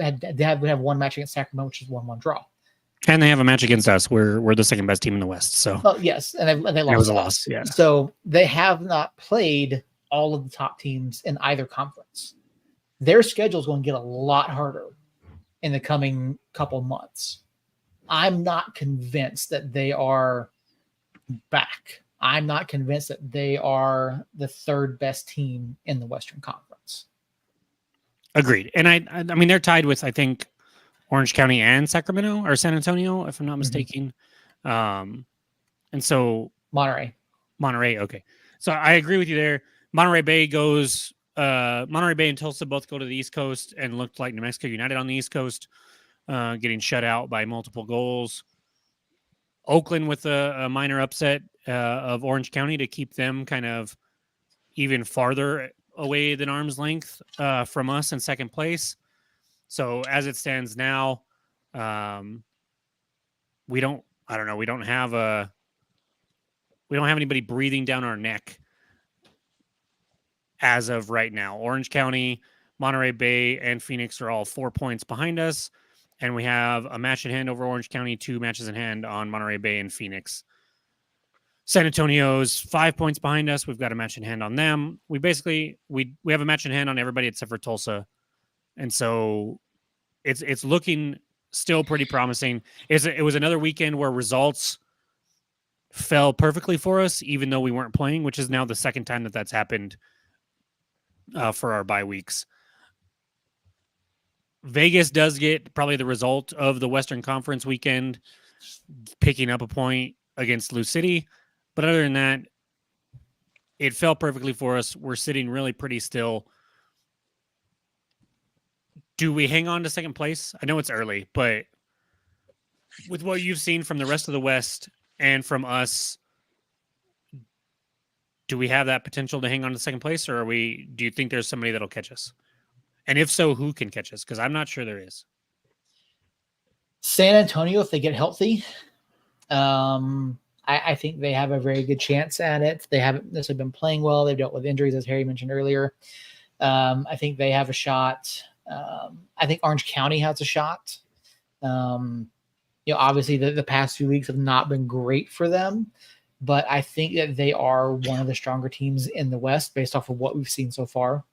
have one match against Sacramento, which is 1-1 draw. And they have a match against us. We're the second best team in the West. So yes, and they lost. It was a loss. Yeah. So they have not played all of the top teams in either conference. Their schedule is going to get a lot harder in the coming couple months. I'm not convinced that they are back. I'm not convinced that they are the third best team in the Western Conference. Agreed. And I mean, they're tied with, I think, Orange County and Sacramento or San Antonio, if I'm not Mhm. mistaken. And so Monterey. Monterey, okay. So I agree with you there. Monterey Bay and Tulsa both go to the East Coast and looked like New Mexico United on the East Coast, getting shut out by multiple goals. Oakland with a minor upset of Orange County to keep them kind of even farther away than arm's length from us in second place. So as it stands now, we don't. I don't know. We don't have anybody breathing down our neck as of right now. Orange County, Monterey Bay, and Phoenix are all 4 points behind us. And we have a match in hand over Orange County, 2 matches in hand on Monterey Bay and Phoenix. San Antonio's 5 points behind us. We've got a match in hand on them. We basically we have a match in hand on everybody except for Tulsa. And so it's looking still pretty promising. It was another weekend where results fell perfectly for us, even though we weren't playing, which is now the second time that's happened for our bye weeks. Vegas does get probably the result of the Western Conference weekend, picking up a point against Lou City. But other than that, it fell perfectly for us. We're sitting really pretty still. Do we hang on to second place? I know it's early, but with what you've seen from the rest of the West and from us, do we have that potential to hang on to second place, or do you think there's somebody that'll catch us? And if so, who can catch us? Because I'm not sure there is. San Antonio, if they get healthy, I think they have a very good chance at it. They haven't necessarily been playing well. They've dealt with injuries, as Harry mentioned earlier. I think they have a shot. I think Orange County has a shot. Obviously the past few weeks have not been great for them, but I think that they are one of the stronger teams in the West based off of what we've seen so far.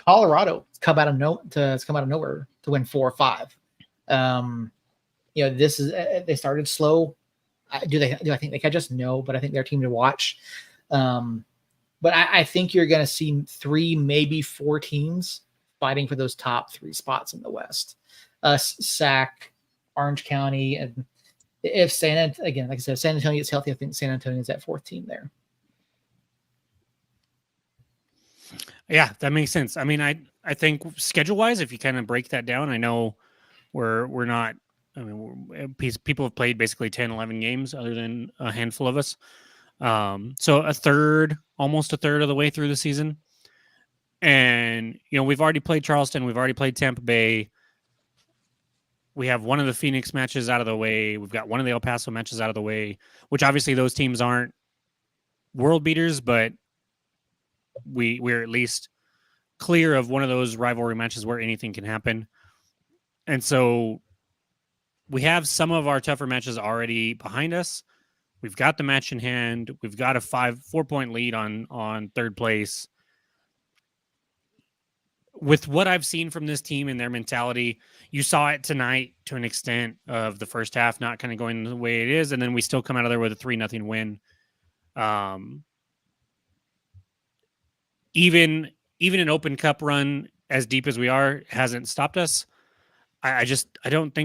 Colorado has come out of nowhere to win 4-5. This is they started slow. Do I think they catch us? No, but I think they're a team to watch. But I think you're going to see 3, maybe 4 teams fighting for those top 3 spots in the West. Sac, Orange County, and if like I said, San Antonio is healthy, I think San Antonio is that 4th team there. Yeah, that makes sense. I mean, I think schedule wise, if you kind of break that down, I know we're not. I mean, people have played basically 10, 11 games, other than a handful of us. So almost a third of the way through the season. And, we've already played Charleston. We've already played Tampa Bay. We have one of the Phoenix matches out of the way. We've got one of the El Paso matches out of the way, which obviously those teams aren't world beaters, but we're at least clear of one of those rivalry matches where anything can happen. And so we have some of our tougher matches already behind us. We've got the match in hand. We've got a 4-point lead on third place. With what I've seen from this team and their mentality, you saw it tonight to an extent of the first half not kind of going the way it is, and then we still come out of there with a 3-0 win. Even an Open Cup run as deep as we are hasn't stopped us. I don't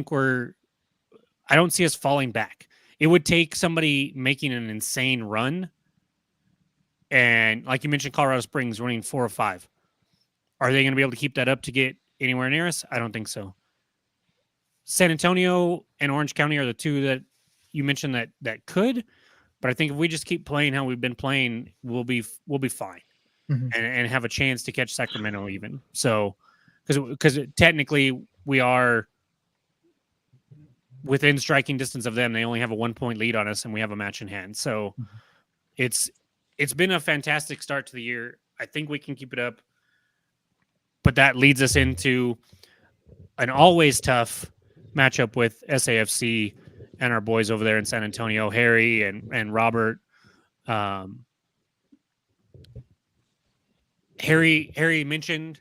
see us falling back. It would take somebody making an insane run. And like you mentioned, Colorado Springs running 4 or 5. Are they going to be able to keep that up to get anywhere near us? I don't think so. San Antonio and Orange County are the 2 that you mentioned that could. But I think if we just keep playing how we've been playing, we'll be fine. Mm-hmm. and have a chance to catch Sacramento even. So because technically we are within striking distance of them. They only have a 1-point lead on us, and we have a match in hand. So it's been a fantastic start to the year. I think we can keep it up. But that leads us into an always tough matchup with SAFC and our boys over there in San Antonio, Harry and Robert. Harry mentioned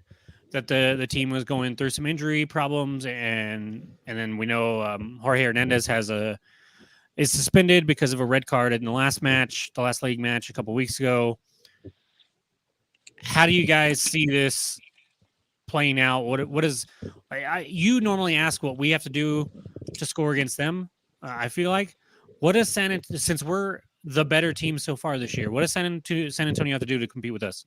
that the team was going through some injury problems, and then we know Jorge Hernandez is suspended because of a red card in the last league match a couple weeks ago. How do you guys see this playing out? What is you normally ask what we have to do to score against them? I feel like what does since we're the better team so far this year, what does San Antonio have to do to compete with us?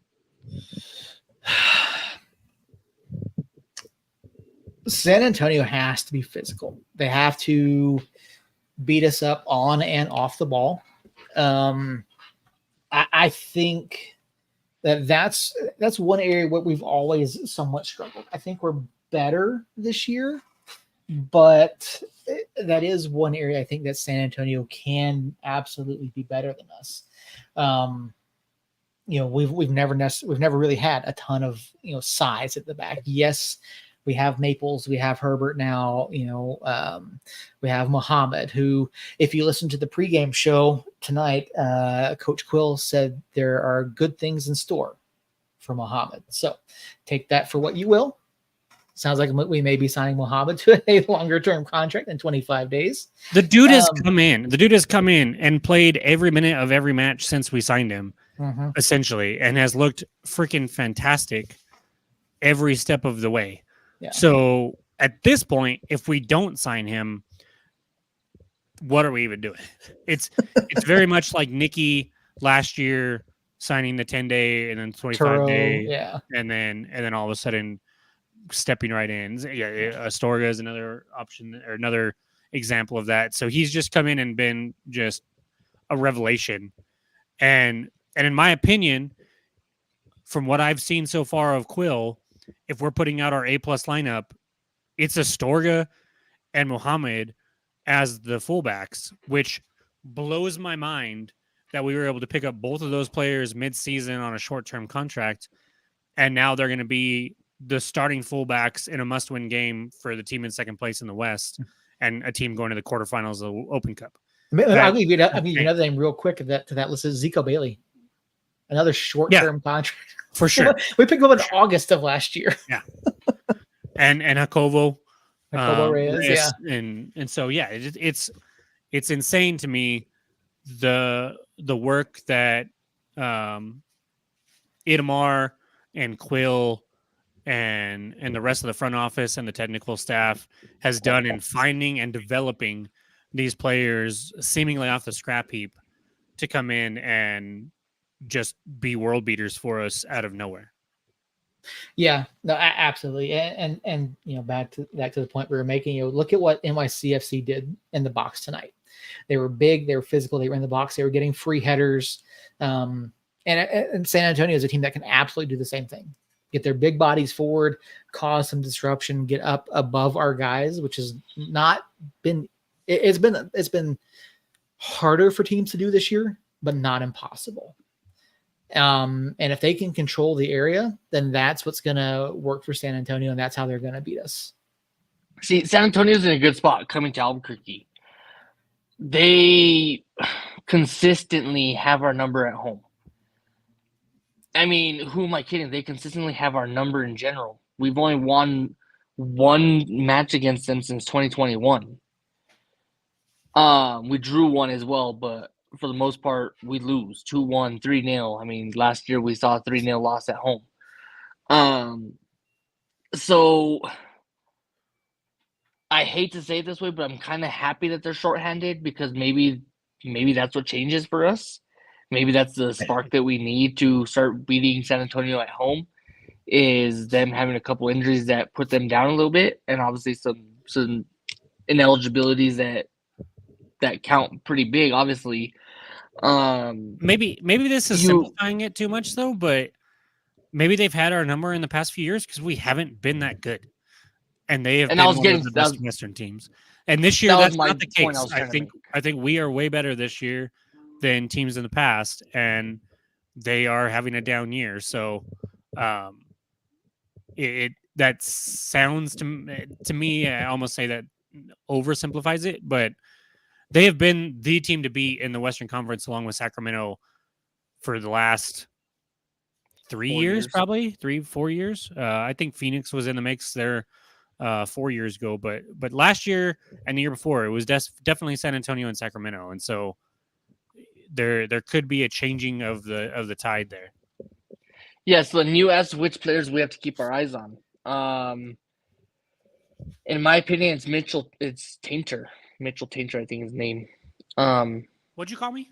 San Antonio has to be physical. They have to beat us up on and off the ball. I think that's one area where we've always somewhat struggled. I think we're better this year, but that is one area I think that San Antonio can absolutely be better than us. We've never really had a ton of size at the back. Yes, we have Maples, we have Herbert now. We have Muhammad, who, if you listen to the pregame show tonight, Coach Quill said there are good things in store for Muhammad. So take that for what you will. Sounds like we may be signing Muhammad to a longer-term contract in 25 days. The dude has come in. The dude has come in and played every minute of every match since we signed him, essentially, and has looked freaking fantastic every step of the way. Yeah. So at this point, if we don't sign him, what are we even doing? It's very much like Nicky last year signing the 10-day and then 25-day, and then all of a sudden stepping right in. Yeah, Astorga is another option or another example of that. So he's just come in and been just a revelation. And in my opinion, from what I've seen so far of Quill, if we're putting out our A+ lineup, it's Astorga and Muhammad as the fullbacks, which blows my mind that we were able to pick up both of those players mid-season on a short-term contract, and now they're going to be the starting fullbacks in a must-win game for the team in second place in the West and a team going to the quarterfinals of the Open Cup. I'll give you another name real quick to that list is Zico Bailey. Another short-term contract. For sure. We picked him up in August of last year. Yeah. And Jacobo Reyes, and so it's insane to me the work that Itamar and Quill and the rest of the front office and the technical staff has done in finding and developing these players seemingly off the scrap heap to come in and just be world beaters for us out of nowhere. Yeah, no, absolutely. And back to the point we were making, look at what NYCFC did in the box tonight. They were big, they were physical, they were in the box, they were getting free headers. And San Antonio is a team that can absolutely do the same thing. Get their big bodies forward, cause some disruption, get up above our guys, which has not been it's been harder for teams to do this year, but not impossible. And if they can control the area, then that's what's going to work for San Antonio, and that's how they're going to beat us. See, San Antonio's in a good spot coming to Albuquerque. They consistently have our number at home. I mean, who am I kidding? They consistently have our number in general. We've only won one match against them since 2021. We drew one as well, but for the most part, we lose 2-1, 3-0. I mean, last year we saw a 3-0 loss at home. So I hate to say it this way, but I'm kind of happy that they're shorthanded because maybe that's what changes for us. Maybe that's the spark that we need to start beating San Antonio at home is them having a couple injuries that put them down a little bit, and obviously some ineligibilities that count pretty big, obviously. Maybe this is simplifying it too much though, but maybe they've had our number in the past few years because we haven't been that good, and they have been one of the best Western teams. And this year that's not the case. I think we are way better this year than teams in the past, and they are having a down year. So that sounds to me, I almost say that oversimplifies it, but they have been the team to beat in the Western Conference along with Sacramento for the last 3 years, probably 3-4 years. I think Phoenix was in the mix there 4 years ago, but last year and the year before it was definitely San Antonio and Sacramento, and so there could be a changing of the tide there. Yeah, so then you asked which players we have to keep our eyes on. In my opinion, it's Mitchell. It's Tainter. Mitchell Tainter, I think his name. What'd you call me?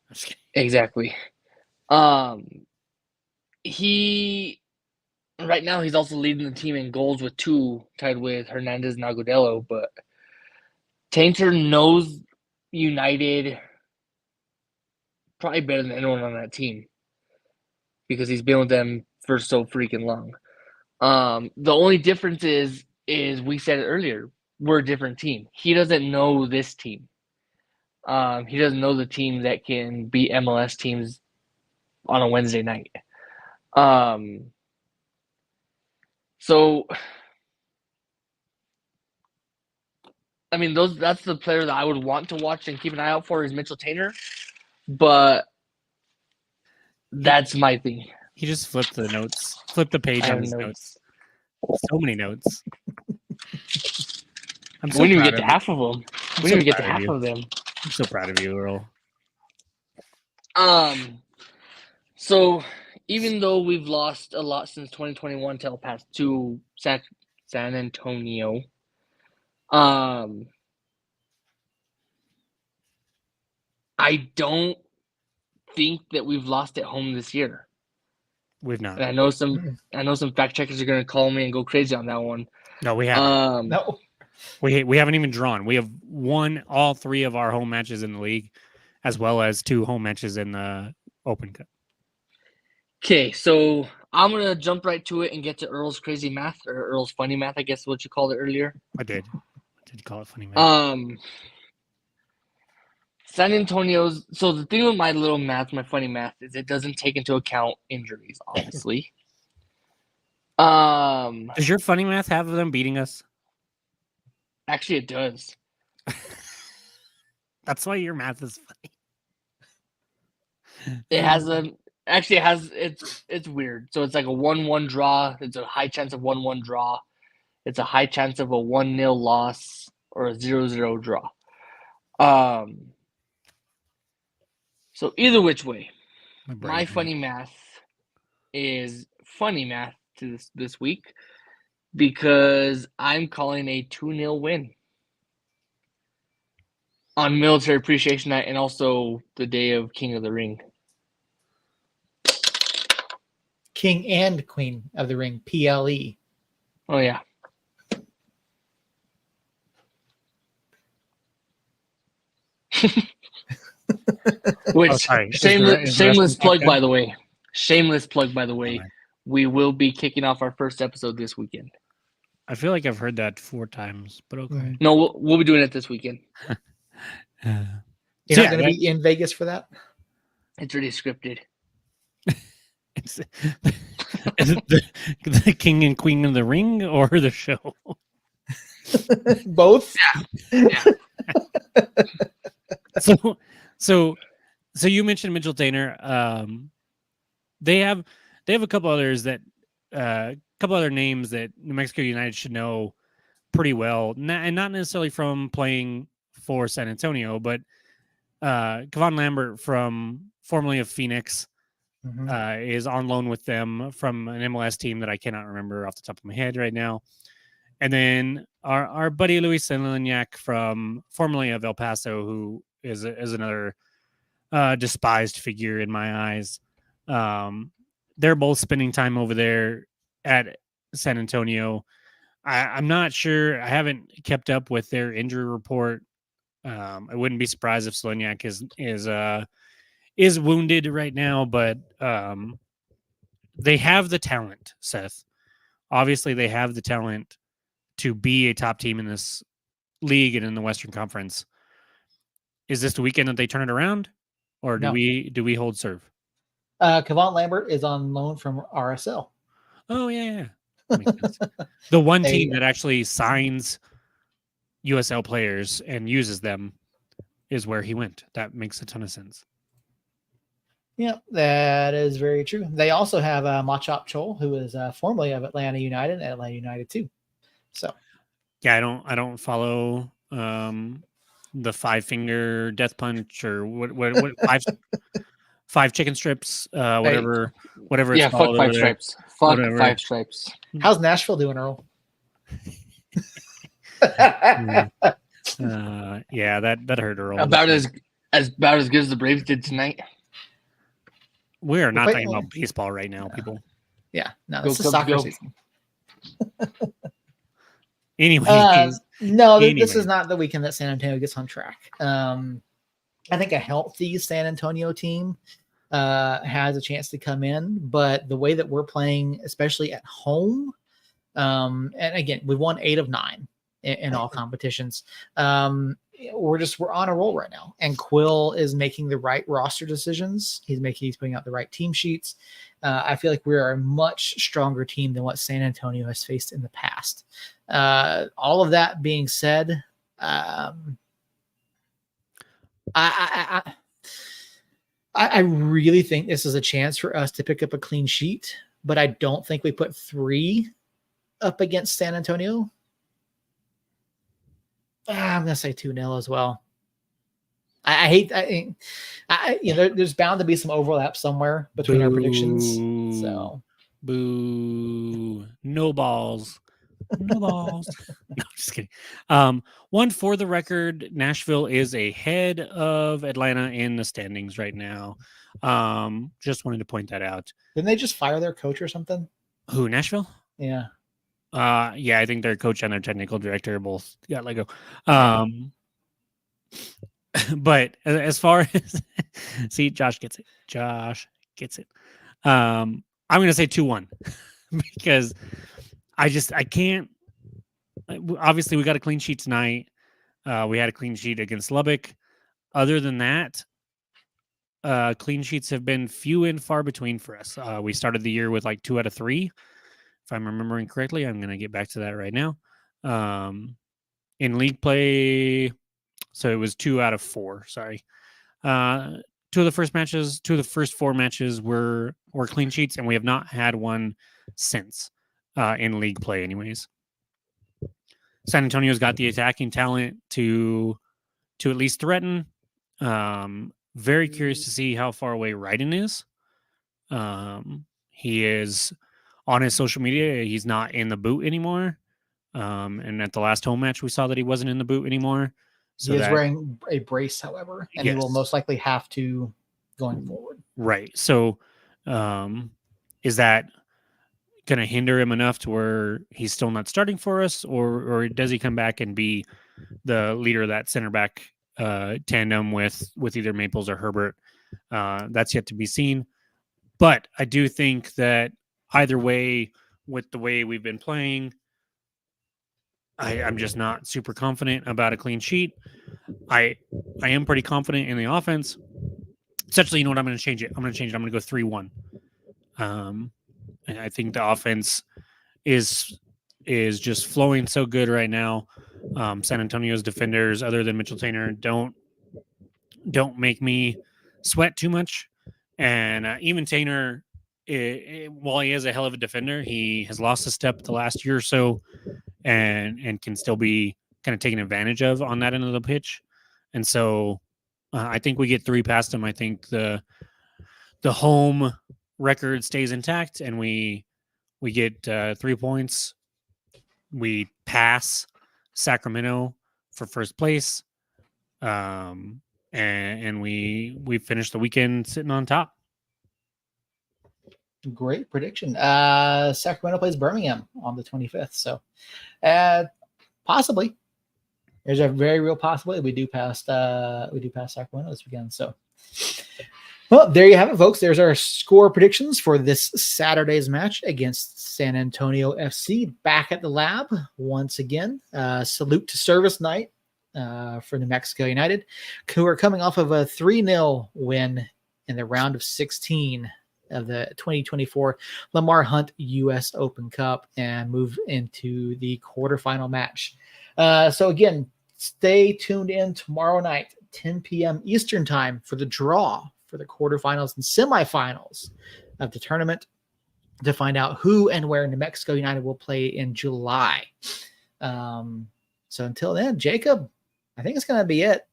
I'm just kidding. Exactly. He right now he's also leading the team in goals with 2, tied with Hernandez and Agudelo. But Tainter knows United probably better than anyone on that team because he's been with them for so freaking long. The only difference is we said it earlier, we're a different team. He doesn't know this team. He doesn't know the team that can beat MLS teams on a Wednesday night. So I mean, that's the player that I would want to watch and keep an eye out for is Mitchell Tainter, but that's my thing. He just flipped the notes, flipped the page I on have his notes. notes. So many notes. I'm We so didn't even proud get to of you. half of them. I'm We so didn't even get to proud of half you. of them. I'm so proud of you, Earl. So even though we've lost a lot since 2021 to El Paso to San Antonio, I don't think that we've lost at home this year. We've not. And I know some fact checkers are gonna call me and go crazy on that one. No, we haven't. No. We haven't even drawn. We have won all 3 of our home matches in the league, as well as 2 home matches in the Open Cup. Okay, so I'm gonna jump right to it and get to Earl's crazy math or Earl's funny math, I guess is what you called it earlier. I did call it funny, man. San Antonio's. So the thing with my little math, my funny math, is it doesn't take into account injuries, obviously. Does your funny math have them beating us? Actually, it does. That's why your math is funny. It has a. Actually, it has. It's weird. So it's like a 1-1 draw. It's a high chance of 1-1 draw. It's a high chance of a 1-0 loss or a 0-0 draw. So either which way, my funny math is funny math to this week because I'm calling a 2-0 win on Military Appreciation Night and also the day of King of the Ring. King and Queen of the Ring, PLE. Oh yeah. Which sorry. shameless plug, by the way. Okay. We will be kicking off our first episode this weekend. I feel like I've heard that 4 times, but okay. No, we'll be doing it this weekend. You're not going to be in Vegas for that? It's already scripted. Is it the King and Queen of the Ring or the show? Both? Yeah. So you mentioned Mitchell Tainter. They have a couple others that couple other names that New Mexico United should know pretty well, and not necessarily from playing for San Antonio, but Kevon Lambert from formerly of Phoenix is on loan with them from an MLS team that I cannot remember off the top of my head right now. And then our buddy Luis Selignac from formerly of El Paso, who is another despised figure in my eyes. They're both spending time over there at San Antonio. I'm not sure. I haven't kept up with their injury report. I wouldn't be surprised if Selignac is wounded right now, but they have the talent, Seth. Obviously, they have the talent to be a top team in this league and in the Western Conference. Is this the weekend that they turn it around, or do we hold serve? Kevon Lambert is on loan from RSL. Oh yeah. The one team that actually signs USL players and uses them is where he went. That makes a ton of sense. Yeah, that is very true. They also have Machop Chol, who is formerly of Atlanta United and Atlanta United too. So yeah, I don't follow the 5-finger death punch or what 5 chicken strips, whatever it's Yeah, called fuck over Five there. Stripes. Fuck Whatever. 5 Stripes. How's Nashville doing, Earl? Yeah, that hurt Earl. About as about as good as the Braves did tonight. We are not Wait, talking about baseball right now, people. Yeah, no, Go this is Cubs, soccer go. season. Anyway, No, this Anyway. is not the weekend that San Antonio gets on track. I think a healthy San Antonio team has a chance to come in, but the way that we're playing, especially at home, and again, we won 8 of 9 in all competitions. We're on a roll right now, and Quill is making the right roster decisions. He's putting out the right team sheets. I feel like we are a much stronger team than what San Antonio has faced in the past. All of that being said, I really think this is a chance for us to pick up a clean sheet, but I don't think we put 3 up against San Antonio. I'm gonna say 2-0 as well. There's bound to be some overlap somewhere between our predictions. So boo, no balls. No, just kidding. One for the record, Nashville is ahead of Atlanta in the standings right now. Just wanted to point that out. didn't they just fire their coach or something? Who, Nashville? Yeah. Yeah, I think their coach and their technical director both got let go. But as far as see, Josh gets it. I'm gonna say 2-1 because I can't. Obviously, we got a clean sheet tonight. We had a clean sheet against Lubbock. Other than that, clean sheets have been few and far between for us. We started the year with like 2 out of 3, if I'm remembering correctly. I'm going to get back to that right now. In league play, so it was 2 out of 4. Sorry. 2 of the first 4 matches were clean sheets, and we have not had one since in league play, anyways. San Antonio's got the attacking talent to at least threaten. Very curious to see how far away Ryden is. He is on his social media. He's not in the boot anymore. And at the last home match, we saw that he wasn't in the boot anymore. So he is wearing a brace, however, and he will most likely have to going forward. Right. So is that going to hinder him enough to where he's still not starting for us, or does he come back and be the leader of that center back tandem with either Maples or Herbert? That's yet to be seen. But I do think that either way, with the way we've been playing, I'm just not super confident about a clean sheet. I am pretty confident in the offense. Essentially, you know what? I'm going to change it. I'm going to go 3-1. And I think the offense is just flowing so good right now. San Antonio's defenders, other than Mitchell Tainer, don't make me sweat too much. And even Tainer, while he is a hell of a defender, he has lost a step the last year or so, and can still be kind of taken advantage of on that end of the pitch. And so I think we get 3 past him. I think the home record stays intact, and we get 3 points. We pass Sacramento for first place, and we finish the weekend sitting on top. Great prediction. Sacramento plays Birmingham on the 25th, so possibly there's a very real possibility we do pass Sacramento this weekend. So, well, there you have it, folks. There's our score predictions for this Saturday's match against San Antonio FC. Back at the lab once again. Salute to service night for New Mexico United, who are coming off of a 3-0 win in the round of 16 of the 2024 Lamar Hunt U.S. Open Cup and move into the quarterfinal match. So again, stay tuned in tomorrow night, 10 p.m. Eastern time, for the draw for the quarterfinals and semifinals of the tournament to find out who and where New Mexico United will play in July. So until then, Jacob, I think it's going to be it.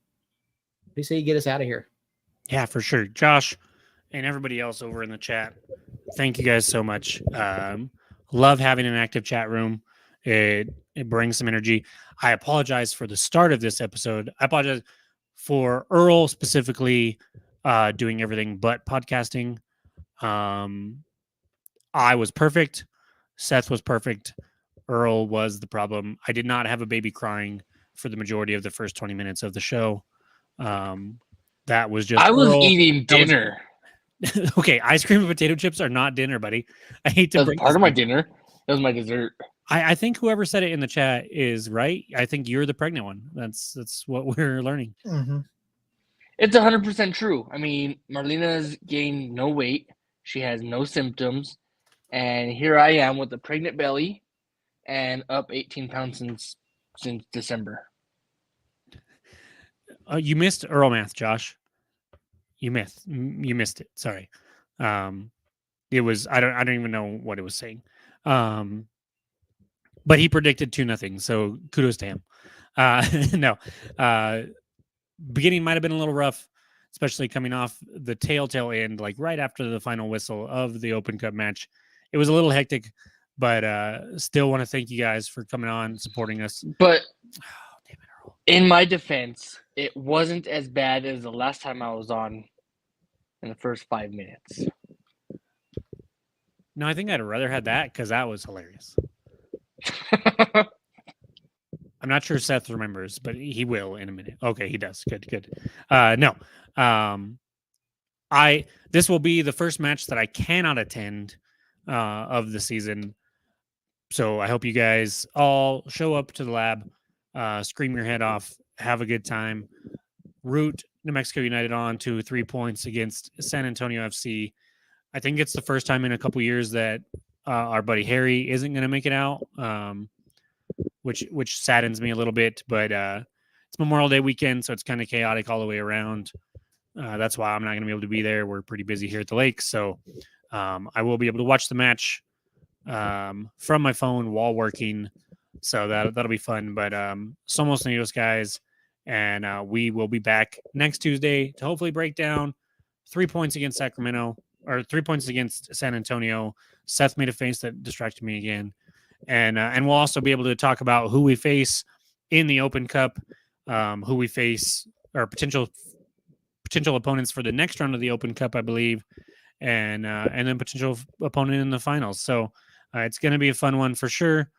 We say you get us out of here. Yeah, for sure. Josh, and everybody else over in the chat. Thank you guys so much. Love having an active chat room. It brings some energy. I apologize for the start of this episode. I apologize for Earl specifically doing everything but podcasting. I was perfect. Seth was perfect. Earl was the problem. I did not have a baby crying for the majority of the first 20 minutes of the show. That was just I was Earl. eating dinner. Okay, ice cream and potato chips are not dinner, buddy. I hate to That was bring part this of my up. dinner. That was my dessert. I think whoever said it in the chat is right. I think you're the pregnant one. That's what we're learning. Mm-hmm. It's 100% true. I mean, Marlena's gained no weight. She has no symptoms. And here I am with a pregnant belly and up 18 pounds since December. You missed Earl math, Josh. You missed it. Sorry. It was I don't even know what it was saying. But he predicted 2-0, so kudos to him. No. Beginning might have been a little rough, especially coming off the tail end, like right after the final whistle of the Open Cup match. It was a little hectic, but still want to thank you guys for coming on, supporting us. But Oh, damn it, Earl. in my defense, it wasn't as bad as the last time I was on in the first 5 minutes. No, I think I'd rather had that because that was hilarious. I'm not sure Seth remembers, but he will in a minute. Okay, he does. Good. No. This will be the first match that I cannot attend of the season. So I hope you guys all show up to the lab, scream your head off, have a good time, root New Mexico United on to 3 points against San Antonio FC. I think it's the first time in a couple years that our buddy Harry isn't going to make it out, which saddens me a little bit. But it's Memorial Day weekend, so it's kind of chaotic all the way around. That's why I'm not going to be able to be there. We're pretty busy here at the lake, so I will be able to watch the match from my phone while working. So that'll be fun. But Somos Unidos, guys, and we will be back next Tuesday to hopefully break down 3 points against Sacramento or 3 points against San Antonio. Seth made a face that distracted me again, and we'll also be able to talk about who we face in the Open Cup, who we face, or potential opponents for the next round of the Open Cup, I believe, and then potential opponent in the finals. So it's going to be a fun one for sure.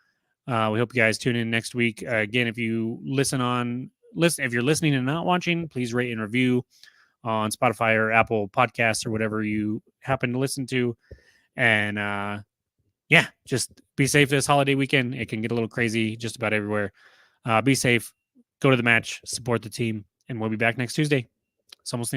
We hope you guys tune in next week. Again, if you if you're listening and not watching, please rate and review on Spotify or Apple Podcasts or whatever you happen to listen to. And yeah, just be safe this holiday weekend. It can get a little crazy just about everywhere. Be safe. Go to the match. Support the team. And we'll be back next Tuesday. Somos